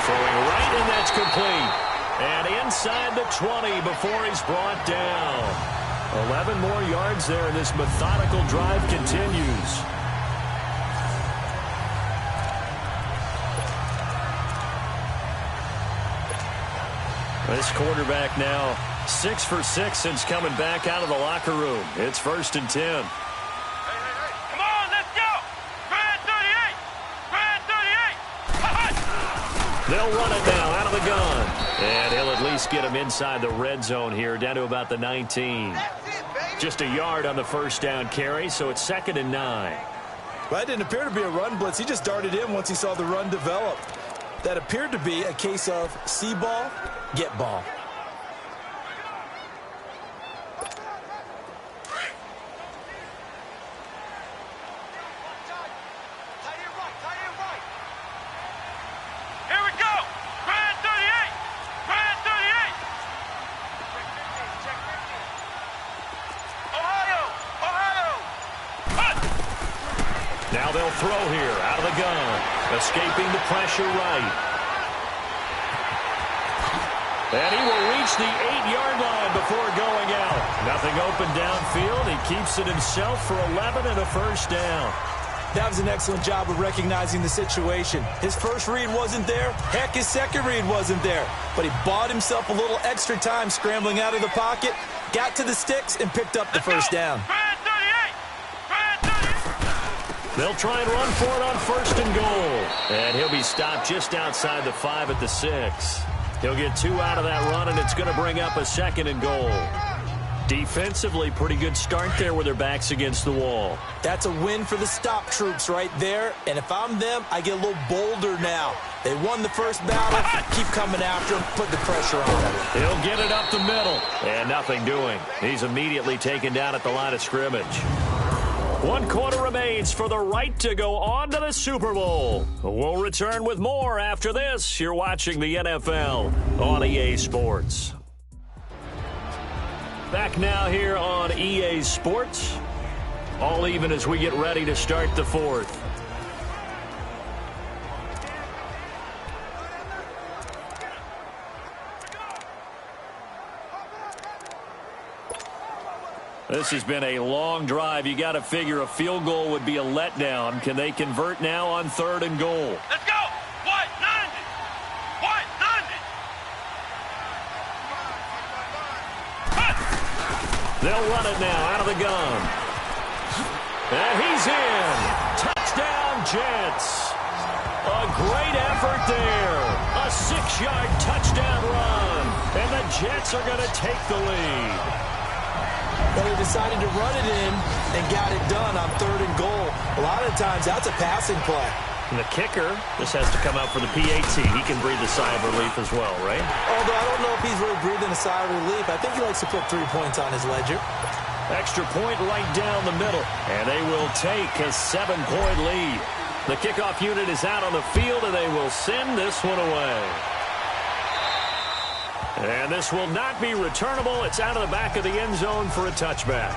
Throwing right, and that's complete. And inside the 20 before he's brought down. 11 more yards there, and this methodical drive continues. This quarterback now 6 for 6 since coming back out of the locker room. It's 1st and 10. They'll run it now out of the gun. And he'll at least get him inside the red zone here, down to about the 19. Just a yard on the first down carry, so it's 2nd and 9. Well, that didn't appear to be a run blitz. He just darted in once he saw the run develop. That appeared to be a case of see ball, get ball. Now they'll throw here out of the gun. Escaping the pressure right. And he will reach the 8-yard line before going out. Nothing open downfield. He keeps it himself for 11 and a first down. That was an excellent job of recognizing the situation. His first read wasn't there. Heck, his second read wasn't there. But he bought himself a little extra time scrambling out of the pocket, got to the sticks, and picked up the first down. They'll try and run for it on 1st and goal. And he'll be stopped just outside the 5 at the 6. He'll get 2 out of that run, and it's going to bring up a 2nd and goal. Defensively, pretty good start there with their backs against the wall. That's a win for the stop troops right there. And if I'm them, I get a little bolder now. They won the first battle. Keep coming after him. Put the pressure on him. He'll get it up the middle. And nothing doing. He's immediately taken down at the line of scrimmage. 1 quarter remains for the right to go on to the Super Bowl. We'll return with more after this. You're watching the NFL on EA Sports. Back now here on EA Sports. All even as we get ready to start the 4th. This has been a long drive. You got to figure a field goal would be a letdown. Can they convert now on 3rd and goal? Let's go! What? 90! What? 90! They'll run it now out of the gun. And he's in. Touchdown, Jets. A great effort there. A 6-yard touchdown run. And the Jets are going to take the lead. But they decided to run it in and got it done on 3rd and goal. A lot of times, that's a passing play. And the kicker, this has to come out for the PAT. He can breathe a sigh of relief as well, right? Although I don't know if he's really breathing a sigh of relief. I think he likes to put 3 points on his ledger. Extra point right down the middle. And they will take a 7-point lead. The kickoff unit is out on the field, and they will send this one away. And this will not be returnable. It's out of the back of the end zone for a touchback.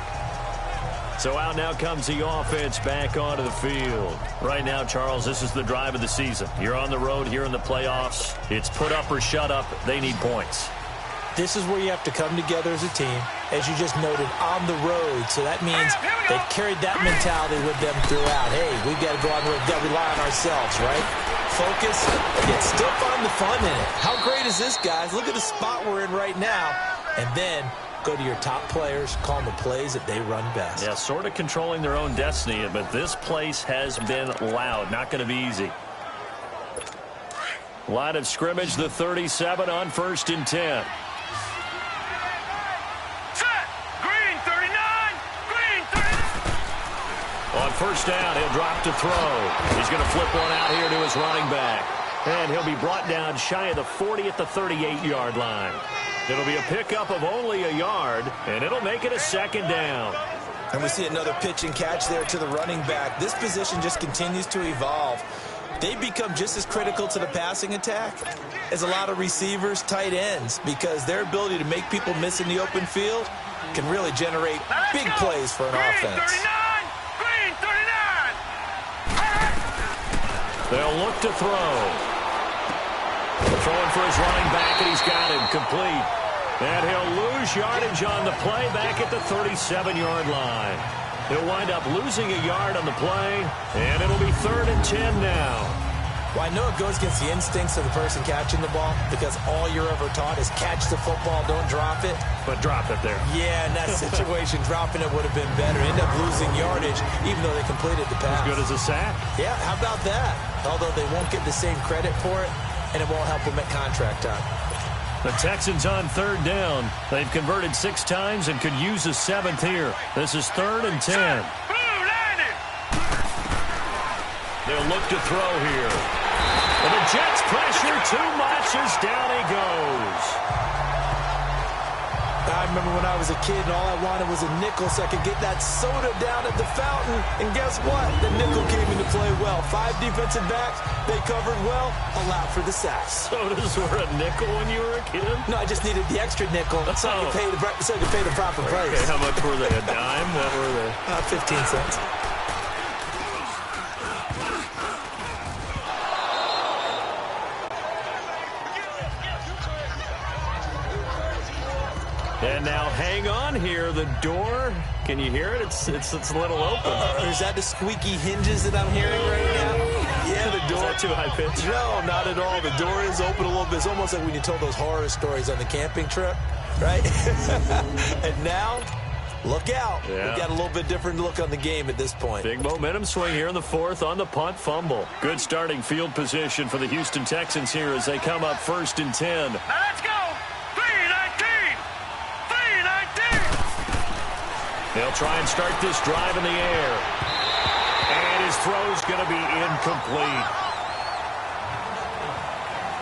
So out now comes the offense back onto the field. Right now, Charles, this is the drive of the season. You're on the road here in the playoffs. It's put up or shut up. They need points. This is where you have to come together as a team, as you just noted, on the road. So that means they've carried that mentality with them throughout. Hey, we've got to go on the road. We've got to rely on ourselves, right? Focus, yet still find the fun in it. How great is this, guys? Look at the spot we're in right now. And then go to your top players, call them the plays that they run best. Yeah, sort of controlling their own destiny, but this place has been loud. Not going to be easy. Line of scrimmage, the 37 on 1st and 10. On 1st down, he'll drop to throw. He's going to flip one out here to his running back. And he'll be brought down shy of the 40 at the 38-yard line. It'll be a pickup of only a yard, and it'll make it a 2nd down. And we see another pitch and catch there to the running back. This position just continues to evolve. They become just as critical to the passing attack as a lot of receivers, tight ends, because their ability to make people miss in the open field can really generate big plays for an offense. They'll look to throw. Throwing for his running back, and he's got him complete. And he'll lose yardage on the play back at the 37-yard line. He'll wind up losing a yard on the play, and it'll be 3rd and 10 now. Well, I know it goes against the instincts of the person catching the ball because all you're ever taught is catch the football, don't drop it. But drop it there. Yeah, in that situation, dropping it would have been better. End up losing yardage, even though they completed the pass. As good as a sack. Yeah, how about that? Although they won't get the same credit for it, and it won't help them at contract time. The Texans on 3rd down. They've converted 6 times and could use a 7th here. This is 3rd and 10. They'll look to throw here. And the Jets pressure too much as down he goes. I remember when I was a kid and all I wanted was a nickel so I could get that soda down at the fountain. And guess what? The nickel came into play well. 5 defensive backs, they covered well, allowed for the sacks. Sodas were a nickel when you were a kid? No, I just needed the extra nickel so I could pay the proper price. Okay, how much were they? A dime? What were they? 15 cents. And now hang on here. The door, can you hear it? It's a little open. Is that the squeaky hinges that I'm hearing right now? Yeah, the door. Is that too high pitch? No, not at all. The door is open a little bit. It's almost like when you told those horror stories on the camping trip, right? And now, look out. Yeah. We've got a little bit different look on the game at this point. Big momentum swing here in the 4th on the punt fumble. Good starting field position for the Houston Texans here as they come up 1st and 10. Now let's go. 3-19. They'll try and start this drive in the air. And his throw's going to be incomplete.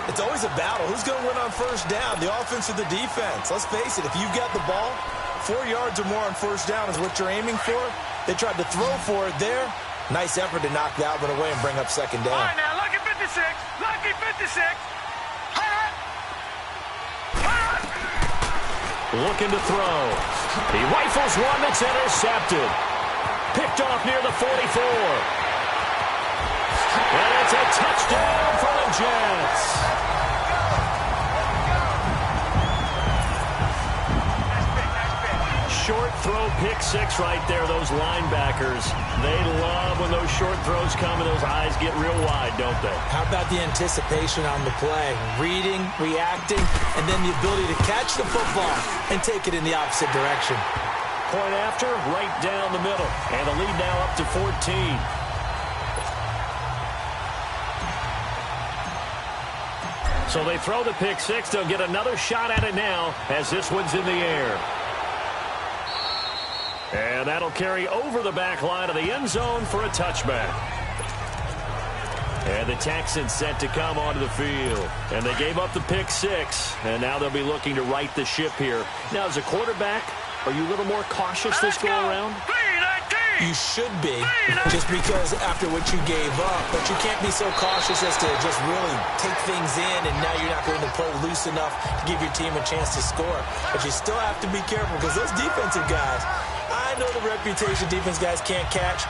It's always a battle. Who's going to win on 1st down, the offense or the defense? Let's face it, if you've got the ball, 4 yards or more on 1st down is what you're aiming for. They tried to throw for it there. Nice effort to knock that one away and bring up 2nd down. All right, now, lucky 56. Lucky 56. Looking to throw. He rifles one that's intercepted. Picked off near the 44. And it's a touchdown for the Jets. Short throw, pick 6 right there. Those linebackers, they love when those short throws come and those eyes get real wide, don't they? How about the anticipation on the play? Reading, reacting, and then the ability to catch the football and take it in the opposite direction. Point after, right down the middle. And the lead now up to 14. So they throw the pick 6. They'll get another shot at it now as this one's in the air. And that'll carry over the back line of the end zone for a touchback. And the Texans set to come onto the field. And they gave up the pick 6. And now they'll be looking to right the ship here. Now, as a quarterback, are you a little more cautious this go-around? You should be, just because after what you gave up. But you can't be so cautious as to just really take things in, and now you're not going to play loose enough to give your team a chance to score. But you still have to be careful, because those defensive guys, I know the reputation defense guys can't catch.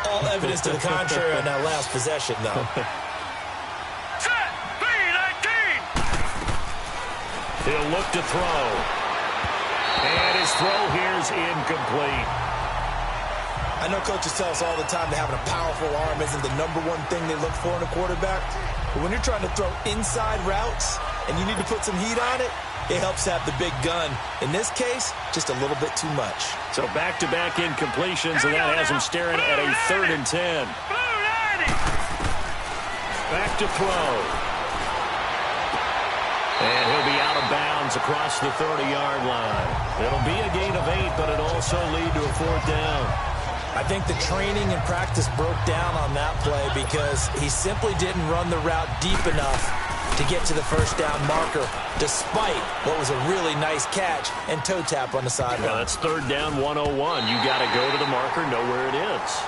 All evidence to the contrary on that last possession, though. He'll look to throw. And his throw here is incomplete. I know coaches tell us all the time that having a powerful arm isn't the #1 thing they look for in a quarterback. But when you're trying to throw inside routes and you need to put some heat on it, it helps have the big gun. In this case, just a little bit too much. So back-to-back incompletions, and that has him staring at a 3rd and 10. Back to throw. And he'll be out of bounds across the 30-yard line. It'll be a gain of 8, but it'll also lead to a 4th down. I think the training and practice broke down on that play because he simply didn't run the route deep enough to get to the 1st down marker, despite what was a really nice catch and toe tap on the sideline. Yeah, that's 3rd down 101. You got to go to the marker, know where it is.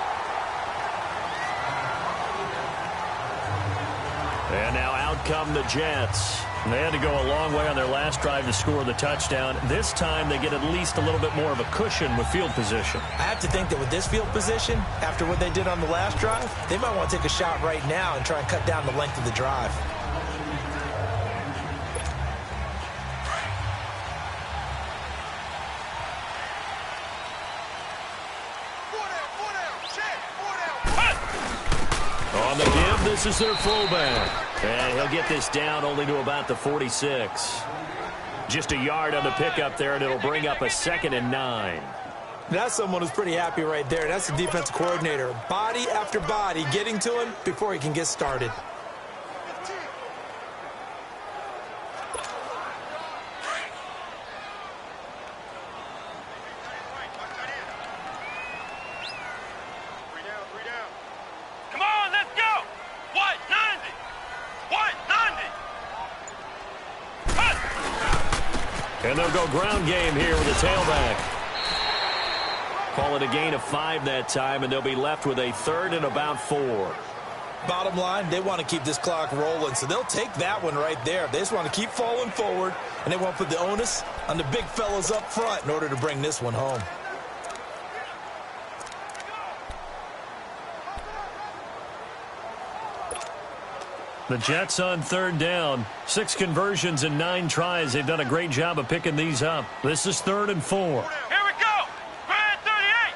And now out come the Jets. And they had to go a long way on their last drive to score the touchdown. This time they get at least a little bit more of a cushion with field position. I have to think that with this field position, after what they did on the last drive, they might want to take a shot right now and try and cut down the length of the drive. On the give, this is their fullback. And he'll get this down only to about the 46. Just a yard on the pickup there, and it'll bring up a 2nd and 9. That's someone who's pretty happy right there. That's the defensive coordinator. Body after body getting to him before he can get started. And they'll go ground game here with a tailback. Call it a gain of 5 that time, and they'll be left with a 3rd and about 4. Bottom line, they want to keep this clock rolling, so they'll take that one right there. They just want to keep falling forward, and they want to put the onus on the big fellas up front in order to bring this one home. The Jets on 3rd down. 6 conversions and 9 tries. They've done a great job of picking these up. This is 3rd and 4. Here we go. Red 38.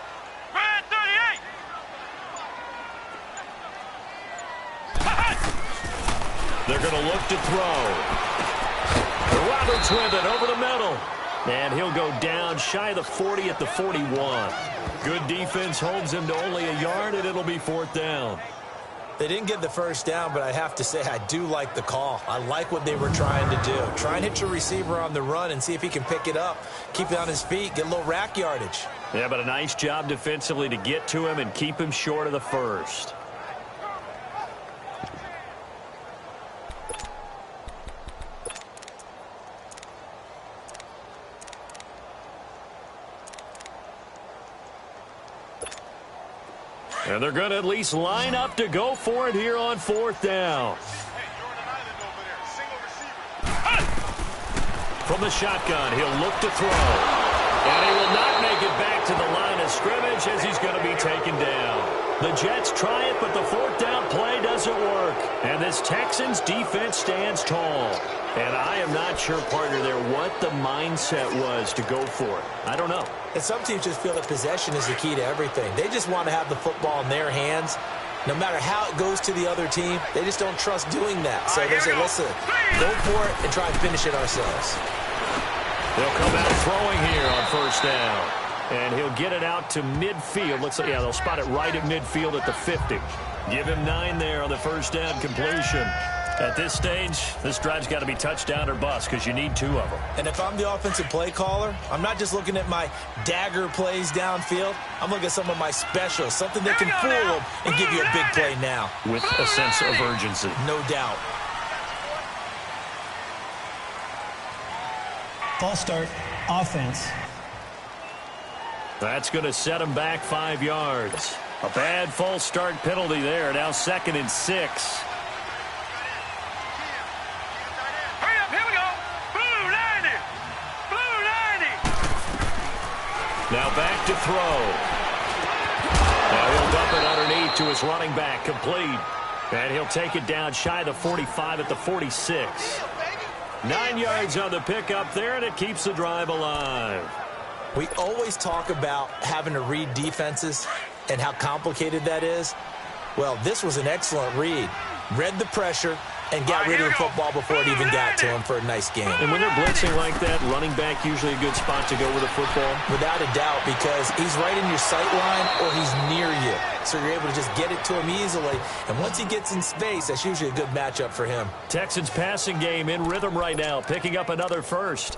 Red 38. They're going to look to throw. Roberts with it over the middle. And he'll go down shy of the 40 at the 41. Good defense holds him to only a yard, and it'll be 4th down. They didn't get the 1st down, but I have to say I do like the call. I like what they were trying to do. Try and hit your receiver on the run and see if he can pick it up, keep it on his feet, get a little rack yardage. Yeah, but a nice job defensively to get to him and keep him short of the 1st. And they're going to at least line up to go for it here on 4th down. From the shotgun, he'll look to throw. And he will not make it back to the line of scrimmage as he's going to be taken down. The Jets try it, but the 4th down play doesn't work. And this Texans defense stands tall. And I am not sure, partner, there what the mindset was to go for it. I don't know. And some teams just feel that possession is the key to everything. They just want to have the football in their hands. No matter how it goes to the other team, they just don't trust doing that. So they say, listen, go for it and try and finish it ourselves. They'll come out throwing here on 1st down. And he'll get it out to midfield. Looks like, yeah, they'll spot it right at midfield at the 50. Give him 9 there on the 1st down completion. At this stage, this drive's got to be touchdown or bust because you need 2 of them. And if I'm the offensive play caller, I'm not just looking at my dagger plays downfield. I'm looking at some of my specials, something that can fool them and give you a big play now. With a sense of urgency. No doubt. False start, offense. That's going to set him back 5 yards. A bad false start penalty there. Now 2nd and 6. Now back to throw. Now he'll dump it underneath to his running back, complete. And he'll take it down shy of the 45 at the 46. 9 yards on the pickup there, and it keeps the drive alive. We always talk about having to read defenses and how complicated that is. Well, this was an excellent read. Read the pressure and got rid of the football before it even got to him for a nice game. And when they're blitzing like that, running back usually a good spot to go with the football? Without a doubt, because he's right in your sight line or he's near you. So you're able to just get it to him easily. And once he gets in space, that's usually a good matchup for him. Texans passing game in rhythm right now, picking up another first.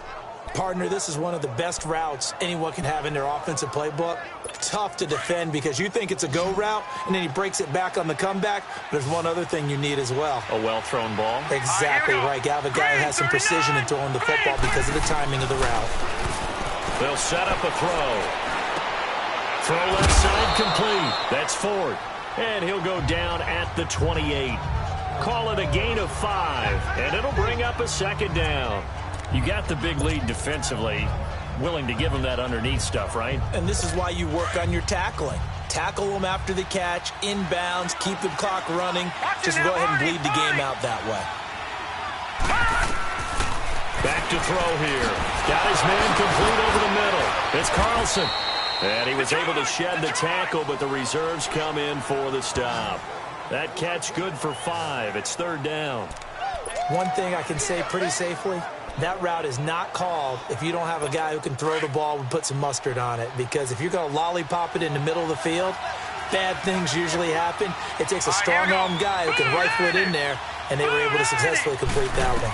Partner, this is one of the best routes anyone can have in their offensive playbook. Tough to defend because you think it's a go route, and then he breaks it back on the comeback. There's one other thing you need as well. A well-thrown ball. Exactly right. You have a guy who has some precision in throwing the football because of the timing of the route. They'll set up a throw. Throw left side complete. That's Ford. And he'll go down at the 28. Call it a gain of 5, and it'll bring up a 2nd down. You got the big lead defensively. Willing to give them that underneath stuff, right? And this is why you work on your tackling. Tackle them after the catch, inbounds, keep the clock running. Just go ahead and bleed the game out that way. Back to throw here. Got his man complete over the middle. It's Carlson. And he was able to shed the tackle, but the reserves come in for the stop. That catch good for 5. It's 3rd down. One thing I can say pretty safely, that route is not called if you don't have a guy who can throw the ball and put some mustard on it. Because if you're going to lollipop it in the middle of the field, bad things usually happen. It takes a strong-arm guy who can rifle it in there, and they were able to successfully complete that one.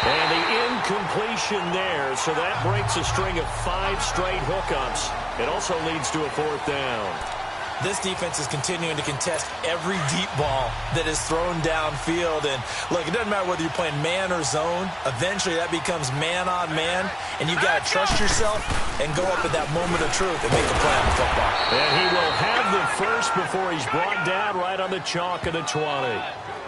And the incompletion there, so that breaks a string of 5 straight hookups. It also leads to a 4th down. This defense is continuing to contest every deep ball that is thrown downfield. And, look, it doesn't matter whether you're playing man or zone. Eventually, that becomes man on man. And you've got to trust yourself and go up at that moment of truth and make a play on the football. And he will have the first before he's brought down right on the chalk of the 20.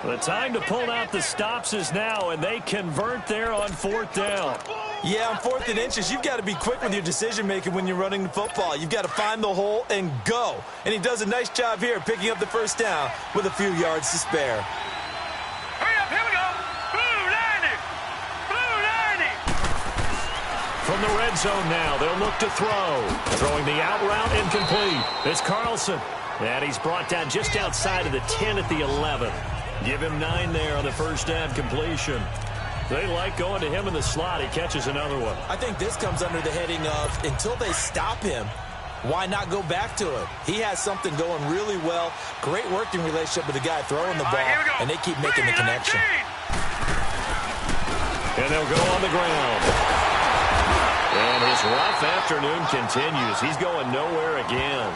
The time to pull out the stops is now, and they convert there on 4th down. Yeah, on 4th and inches, you've got to be quick with your decision-making when you're running the football. You've got to find the hole and go. And he does a nice job here picking up the 1st down with a few yards to spare. Hurry up, here we go. Blue 90. Blue 90. From the red zone now, they'll look to throw. Throwing the out route incomplete. It's Carlson. And he's brought down just outside of the 10 at the 11. Give him 9 there on the 1st down completion. They like going to him in the slot. He catches another one. I think this comes under the heading of until they stop him, why not go back to it? He has something going really well. Great working relationship with the guy throwing the ball, and they keep making the connection. And they'll go on the ground. And his rough afternoon continues. He's going nowhere again.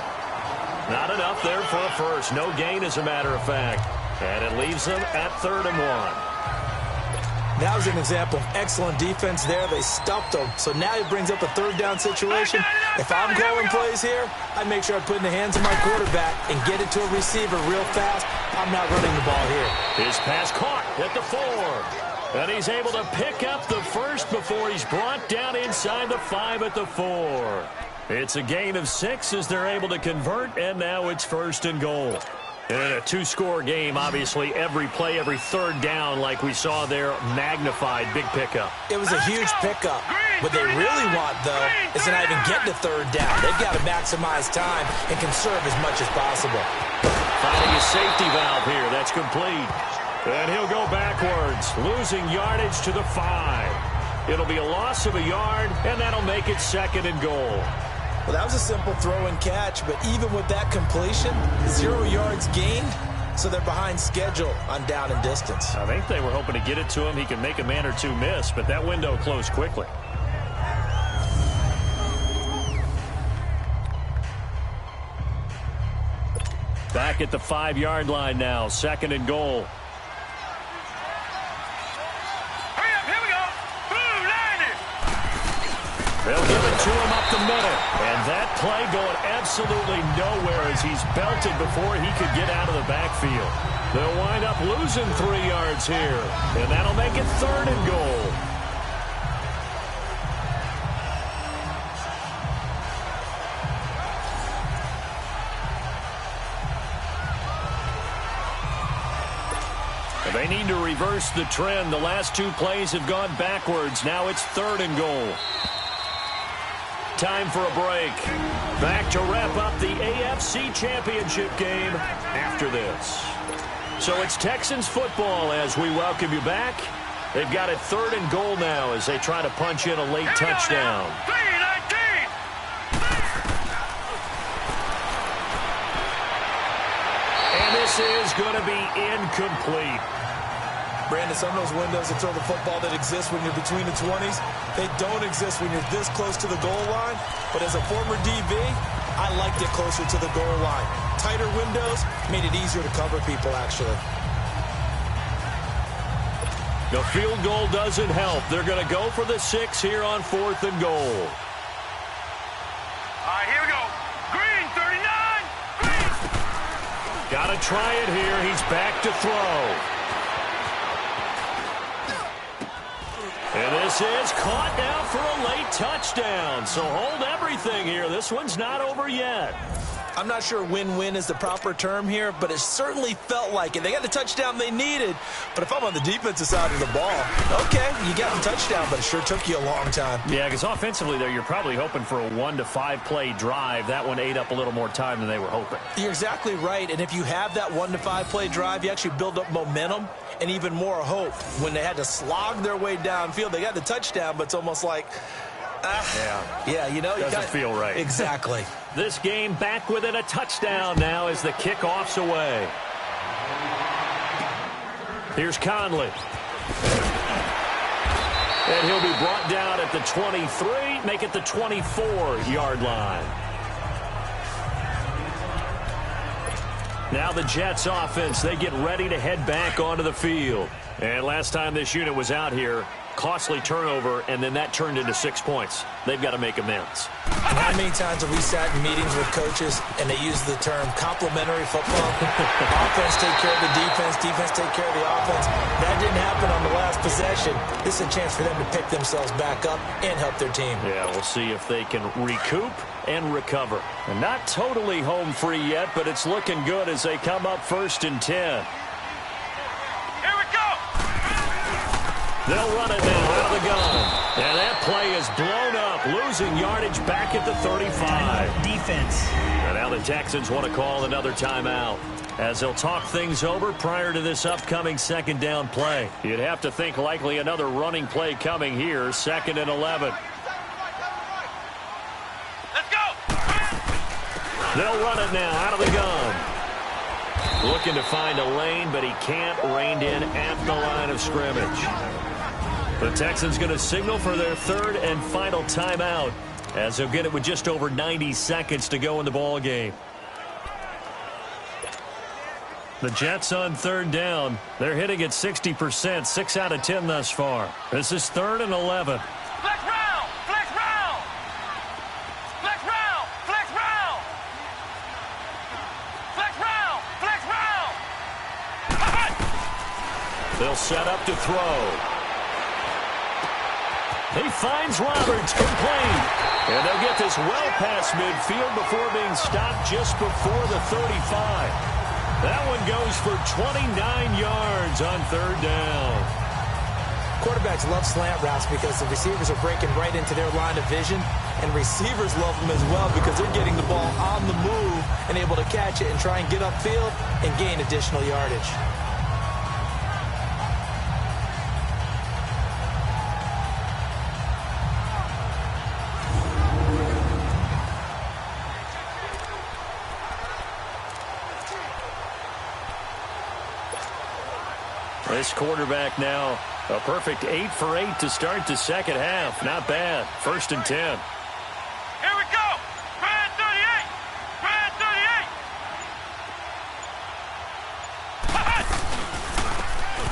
Not enough there for a first. No gain, as a matter of fact. And it leaves them at 3rd and 1. That was an example of excellent defense there. They stuffed him. So now he brings up a 3rd down situation. If I'm calling plays here, I'd make sure I put in the hands of my quarterback and get it to a receiver real fast. I'm not running the ball here. His pass caught at the 4. And he's able to pick up the first before he's brought down inside the 5 at the 4. It's a gain of 6 as they're able to convert, and now it's 1st and goal. And in a 2-score game, obviously, every play, every 3rd down, like we saw there, magnified, big pickup. It was a huge pickup. What they really want, though, is to not even get to 3rd down. They've got to maximize time and conserve as much as possible. Finding a safety valve here. That's complete. And he'll go backwards, losing yardage to the 5. It'll be a loss of a yard, and that'll make it 2nd and goal. Well, that was a simple throw and catch, but even with that completion, 0 yards gained, so they're behind schedule on down and distance. I think they were hoping to get it to him. He could make a man or two miss, but that window closed quickly. Back at the 5-yard line now, 2nd and goal. Hurry up, here we go. Boom, 90. They'll give it to him up the middle. And that play going absolutely nowhere as he's belted before he could get out of the backfield. They'll wind up losing 3 yards here. And that'll make it 3rd and goal. They need to reverse the trend. The last 2 plays have gone backwards. Now it's 3rd and goal. Time for a break. Back to wrap up the AFC Championship game after this. So it's Texans football as we welcome you back. They've got it 3rd and goal now as they try to punch in a late touchdown. And this is going to be incomplete. Brandon, some of those windows that throw the football that exist when you're between the 20s, they don't exist when you're this close to the goal line. But as a former DB, I liked it closer to the goal line. Tighter windows made it easier to cover people, actually. The field goal doesn't help. They're going to go for the 6 here on 4th and goal. All right, here we go. Green, 39. Green. Got to try it here. He's back to throw. And this is caught now for a late touchdown. So hold everything here. This one's not over yet. I'm not sure win-win is the proper term here, but it certainly felt like it. They got the touchdown they needed, but if I'm on the defensive side of the ball, okay, you got the touchdown, but it sure took you a long time. Yeah, because offensively there, you're probably hoping for a 1 to 5 play drive. That one ate up a little more time than they were hoping. You're exactly right, and if you have that 1 to 5 play drive, you actually build up momentum and even more hope. When they had to slog their way downfield, they got the touchdown, but it's almost like, yeah, you know, doesn't feel right. Exactly. This game back within a touchdown now as the kickoff's away. Here's Conley. And he'll be brought down at the 23, make it the 24-yard line. Now the Jets offense, they get ready to head back onto the field. And last time this unit was out here, costly turnover, and then that turned into 6 points. They've got to make amends. How many times have we sat in meetings with coaches and they use the term complementary football? Offense take care of the defense, defense take care of the offense. That didn't happen on the last possession. This is a chance for them to pick themselves back up and help their team. Yeah, we'll see if they can recoup and recover. And not totally home free yet, but it's looking good as they come up 1st and 10. They'll run it now out of the gun. And that play is blown up, losing yardage back at the 35. Defense. And now the Texans want to call another timeout as they'll talk things over prior to this upcoming 2nd down play. You'd have to think likely another running play coming here, 2nd and 11. Let's go. They'll run it now out of the gun. Looking to find a lane, but he can't. Reined in at the line of scrimmage. The Texans going to signal for their 3rd and final timeout as they'll get it with just over 90 seconds to go in the ball game. The Jets on 3rd down. They're hitting at 60%, 6 out of 10 thus far. This is 3rd and 11. Flex round. Flex round. Flex round. Flex round. Flex round. Flex round. They'll set up to throw. He finds Roberts, complete. And they'll get this well past midfield before being stopped just before the 35. That one goes for 29 yards on 3rd down. Quarterbacks love slant routes because the receivers are breaking right into their line of vision, and receivers love them as well because they're getting the ball on the move and able to catch it and try and get upfield and gain additional yardage. this quarterback now. A perfect 8 for 8 to start the second half. Not bad. 1st and 10. Here we go. Brad 38. Brad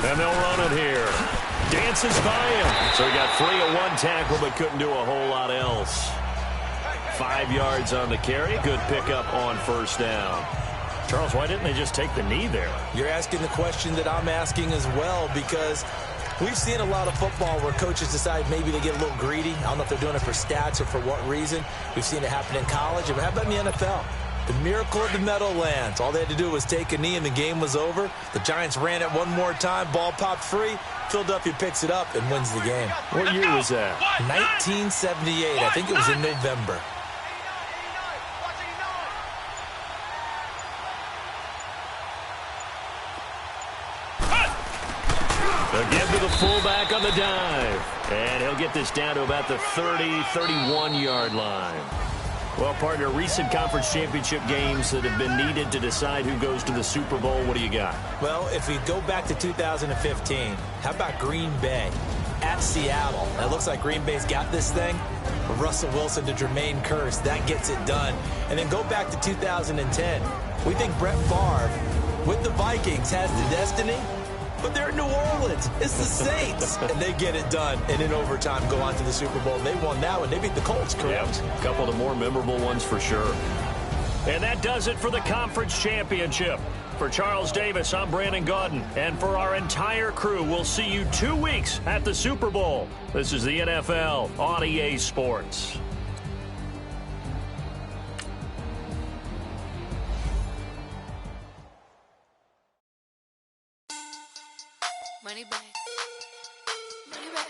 38. And they'll run it here. Dances by him. So he got free of one tackle but couldn't do a whole lot else. 5 yards on the carry. Good pickup on 1st down. Charles, why didn't they just take the knee there? You're asking the question that I'm asking as well, because we've seen a lot of football where coaches decide maybe to get a little greedy. I don't know if they're doing it for stats or for what reason. We've seen it happen in college. But how about in the NFL? The miracle of the Meadowlands. All they had to do was take a knee and the game was over. The Giants ran it one more time. Ball popped free. Philadelphia picks it up and wins the game. What year was that? 1978. I think it was in November. Again to the fullback on the dive. And he'll get this down to about the 30, 31-yard line. Well, partner, recent conference championship games that have been needed to decide who goes to the Super Bowl. What do you got? Well, if we go back to 2015, how about Green Bay at Seattle? It looks like Green Bay's got this thing. Russell Wilson to Jermaine Kearse, that gets it done. And then go back to 2010. We think Brett Favre with the Vikings has the destiny. But they're in New Orleans. It's the Saints. And they get it done. And in overtime, go on to the Super Bowl. They won that one. They beat the Colts, correct? Yep. A couple of the more memorable ones for sure. And that does it for the conference championship. For Charles Davis, I'm Brandon Gaudin. And for our entire crew, we'll see you 2 weeks at the Super Bowl. This is the NFL on EA Sports. Money back. Money back.